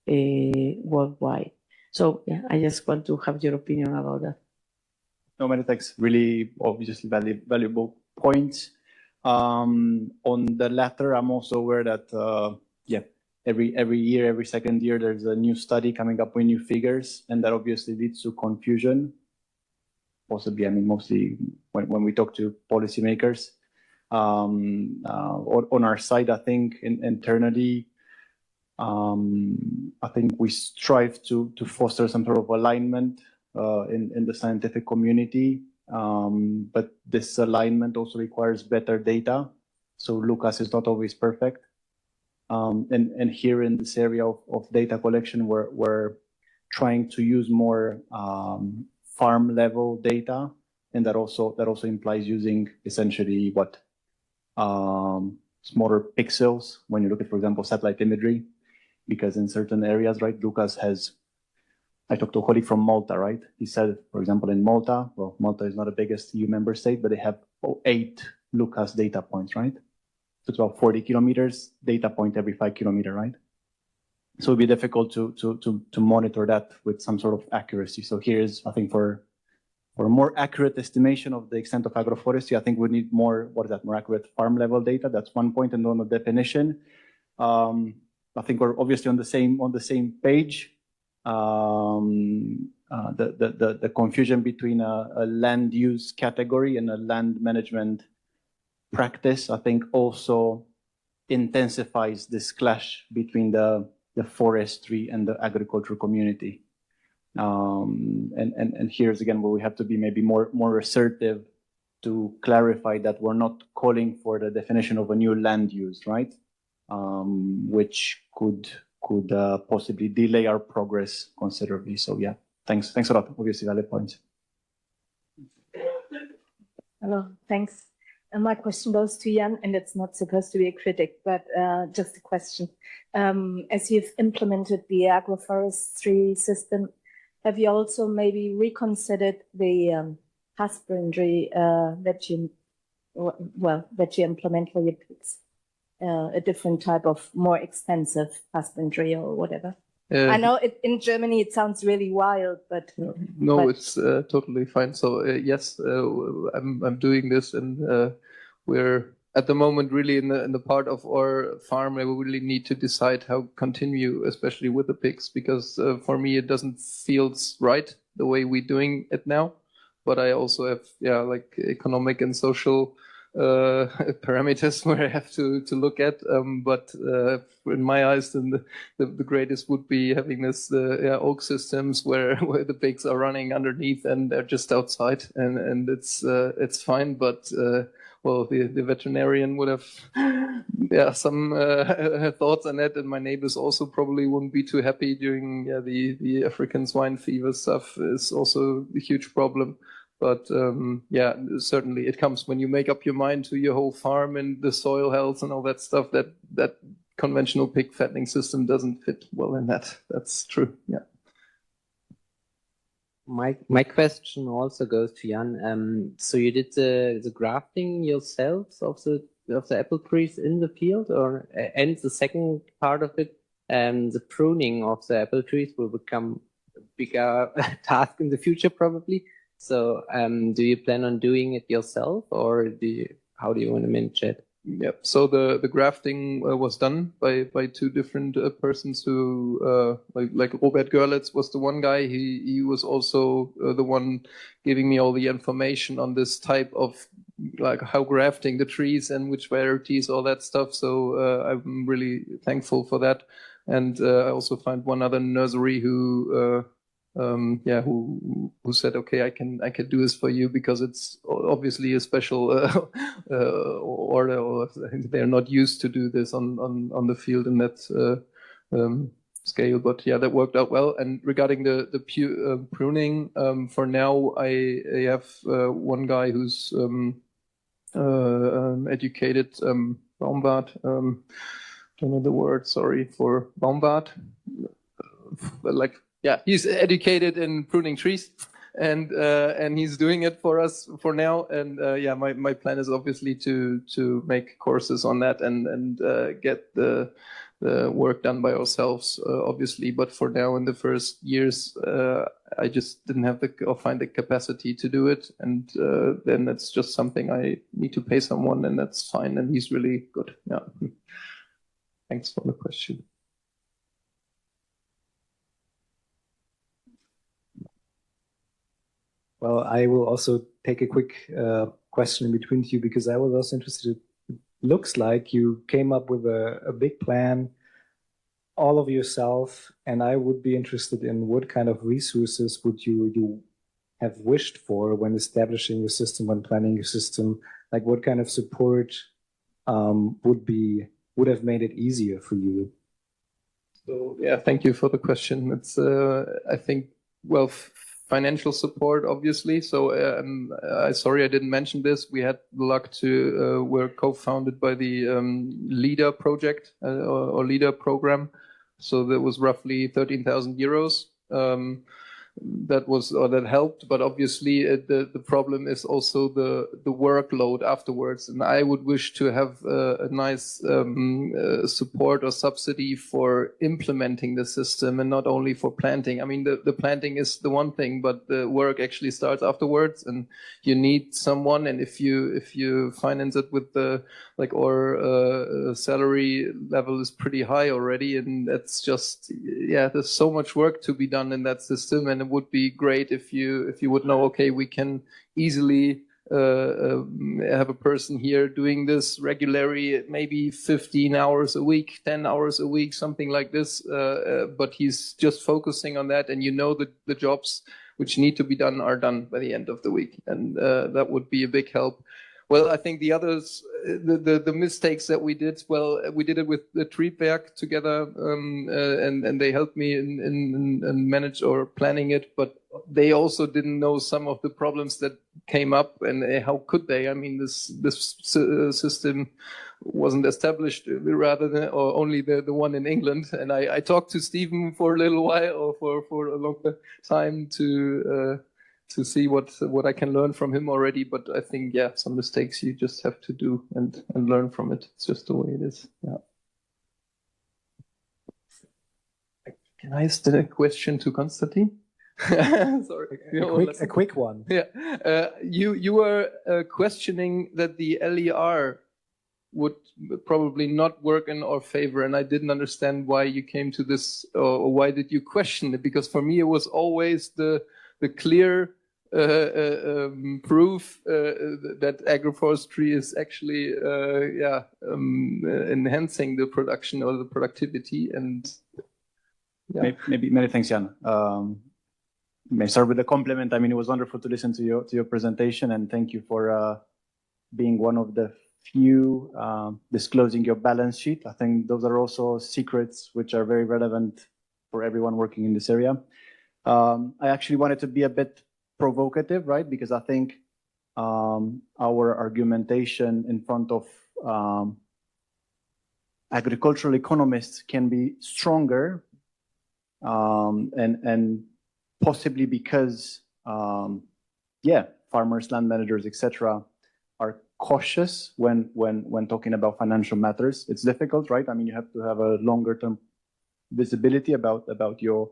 worldwide. So yeah, I just want to have your opinion about that. No, many thanks. Really, obviously, valuable points. On the latter, I'm also aware that every year, every second year, there's a new study coming up with new figures, and that obviously leads to confusion. Possibly, I mean, mostly when we talk to policymakers. On our side, I think internally, I think we strive to foster some sort of alignment in the scientific community, but this alignment also requires better data. So Lucas is not always perfect. And here in this area of data collection, we're trying to use more farm level data, and that also implies using essentially what smaller pixels when you look at, for example, satellite imagery, because in certain areas, right, Lucas has. I talked to a colleague from Malta, right? He said, for example, in Malta, well, Malta is not the biggest EU member state, but they have 8 Lucas data points, right? So it's about 40 kilometers, data point every 5 kilometers, right? So it'd be difficult to monitor that with some sort of accuracy. So here's, I think, for a more accurate estimation of the extent of agroforestry, I think we need more, more accurate farm level data. That's one point. And on the definition, I think we're obviously on the same page. The confusion between a land use category and a land management practice, I think, also intensifies this clash between the forestry and the agricultural community. And here's again where we have to be maybe more assertive to clarify that we're not calling for the definition of a new land use, right? Which could possibly delay our progress considerably. So yeah, thanks a lot. Obviously valid points. Hello, thanks. And my question goes to Jan, and it's not supposed to be a critic, but just a question. As you've implemented the agroforestry system, have you also maybe reconsidered the husbandry that you implement for your pigs? A different type of more expensive husbandry or whatever. I know in Germany it sounds really wild, but no, it's totally fine. So yes, I'm doing this, and we're at the moment really in the part of our farm where we really need to decide how to continue, especially with the pigs, because for me it doesn't feel right the way we're doing it now. But I also have like economic and social parameters where I have to look at. But in my eyes, then the greatest would be having this oak systems where the pigs are running underneath and they're just outside, and it's fine. But well, the veterinarian would have some thoughts on that, and my neighbors also probably wouldn't be too happy during the African swine fever stuff is also a huge problem. But certainly it comes when you make up your mind to your whole farm and the soil health and all that stuff, that conventional pig fattening system doesn't fit well in that. That's true. Yeah. My question also goes to Jan. So you did the grafting yourselves of the apple trees in the field, or and the second part of it, the pruning of the apple trees will become a bigger task in the future probably. So do you plan on doing it yourself, or how do you want to manage it? Yeah, so the grafting was done by 2 different persons who like Robert Görlitz was the one guy. He was also the one giving me all the information on this type of like how grafting the trees and which varieties, all that stuff. So I'm really thankful for that. And I also find one other nursery who said, okay, I can do this for you, because it's obviously a special order, or they're not used to do this on the field in that scale, but yeah, that worked out well. And regarding the pruning, for now, I have one guy who's educated Baumwart. Don't know the word. Sorry for Baumwart. Like, yeah, he's educated in pruning trees, and he's doing it for us for now. And yeah, my plan is obviously to make courses on that and get the work done by ourselves, obviously. But for now, in the first years, I just didn't have or find the capacity to do it, and then that's just something I need to pay someone, and that's fine. And he's really good. Yeah. Thanks for the question. Well, I will also take a quick question in between you, because I was also interested. It looks like you came up with a big plan all of yourself, and I would be interested in what kind of resources would you have wished for when establishing your system, when planning your system? Like, what kind of support would have made it easier for you? So yeah, thank you for the question. It's I think, well, financial support, obviously. So sorry I didn't mention this. We had the luck to we're co-founded by the LEADER project or LEADER program. So that was roughly 13,000 euros. That helped, but obviously the problem is also the workload afterwards. And I would wish to have a nice support or subsidy for implementing the system, and not only for planting. I mean, the planting is the one thing, but the work actually starts afterwards, and you need someone. And if you finance it with our salary level is pretty high already, and that's just, yeah, there's so much work to be done in that system. And it would be great if you would know, okay, we can easily have a person here doing this regularly, maybe 15 hours a week, 10 hours a week, something like this. But he's just focusing on that, and the jobs which need to be done are done by the end of the week, and that would be a big help. Well, I think the others, the mistakes that we did, well, we did it with the Triebwerk together, and they helped me in manage or planning it, but they also didn't know some of the problems that came up, and how could they? I mean, this system wasn't established rather than, or only the one in England. And I talked to Stephen for a little while, or for a long time to see what I can learn from him already. But I think, yeah, some mistakes you just have to do and learn from it. It's just the way it is. Yeah. Can I ask the question to Konstantin? Sorry. A quick one. Yeah. You were questioning that the LER would probably not work in our favor, and I didn't understand why you came to this, or why did you question it? Because for me, it was always the clear proof that agroforestry is actually enhancing the production or the productivity. And yeah. Maybe many thanks, Jan. May I start with a compliment? I mean, it was wonderful to listen to your presentation, and thank you for being one of the few disclosing your balance sheet. I think those are also secrets which are very relevant for everyone working in this area. I actually wanted to be a bit provocative, right? Because I think our argumentation in front of agricultural economists can be stronger, and possibly because, farmers, land managers, etc., are cautious when talking about financial matters. It's difficult, right? I mean, you have to have a longer term visibility about your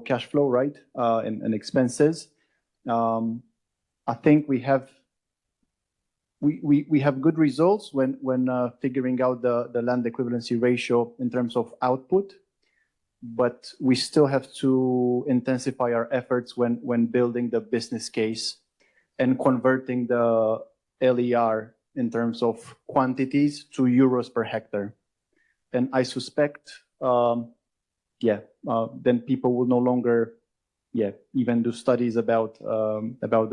cash flow, right? And expenses. I think we have good results when figuring out the land equivalency ratio in terms of output, but we still have to intensify our efforts when building the business case and converting the LER in terms of quantities to euros per hectare. And I suspect, then people will no longer, even do studies about the about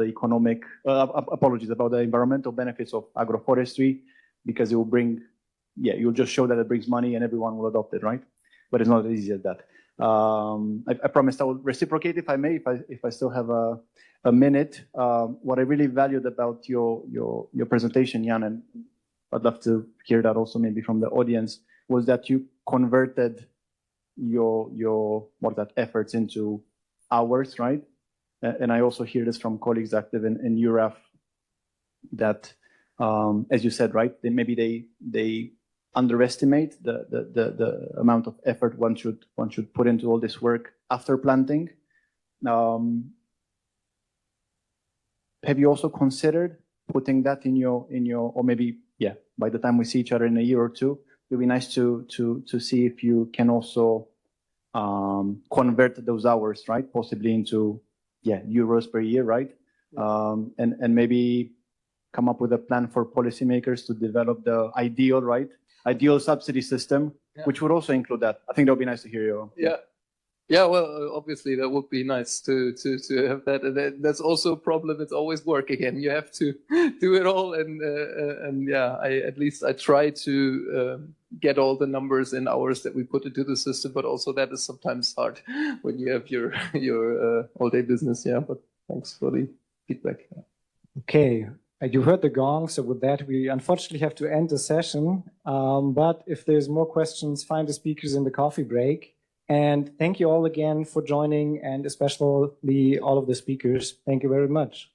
the environmental benefits of agroforestry, because it will bring, you'll just show that it brings money and everyone will adopt it, right? but it's not as easy as that. I promised I would reciprocate if I may, if I still have a minute. What I really valued about your presentation, Jan, and I'd love to hear that also maybe from the audience, was that you converted your efforts into hours, right? And I also hear this from colleagues active in URAF that, as you said, right, maybe they underestimate the amount of effort one should put into all this work after planting. Have you also considered putting that in your or maybe by the time we see each other in a year or two, it'd be nice to see if you can also convert those hours, right, possibly into euros per year, right, and maybe come up with a plan for policymakers to develop the ideal subsidy system, which would also include that. I think that would be nice to hear you. Yeah, well, obviously that would be nice to have that. And that's also a problem. It's always work again. You have to do it all, and I try to get all the numbers in hours that we put into the system. But also that is sometimes hard when you have your all day business. Yeah, but thanks for the feedback. Okay. You heard the gong, so with that, we unfortunately have to end the session. But if there's more questions, find the speakers in the coffee break. And thank you all again for joining, and especially all of the speakers. Thank you very much.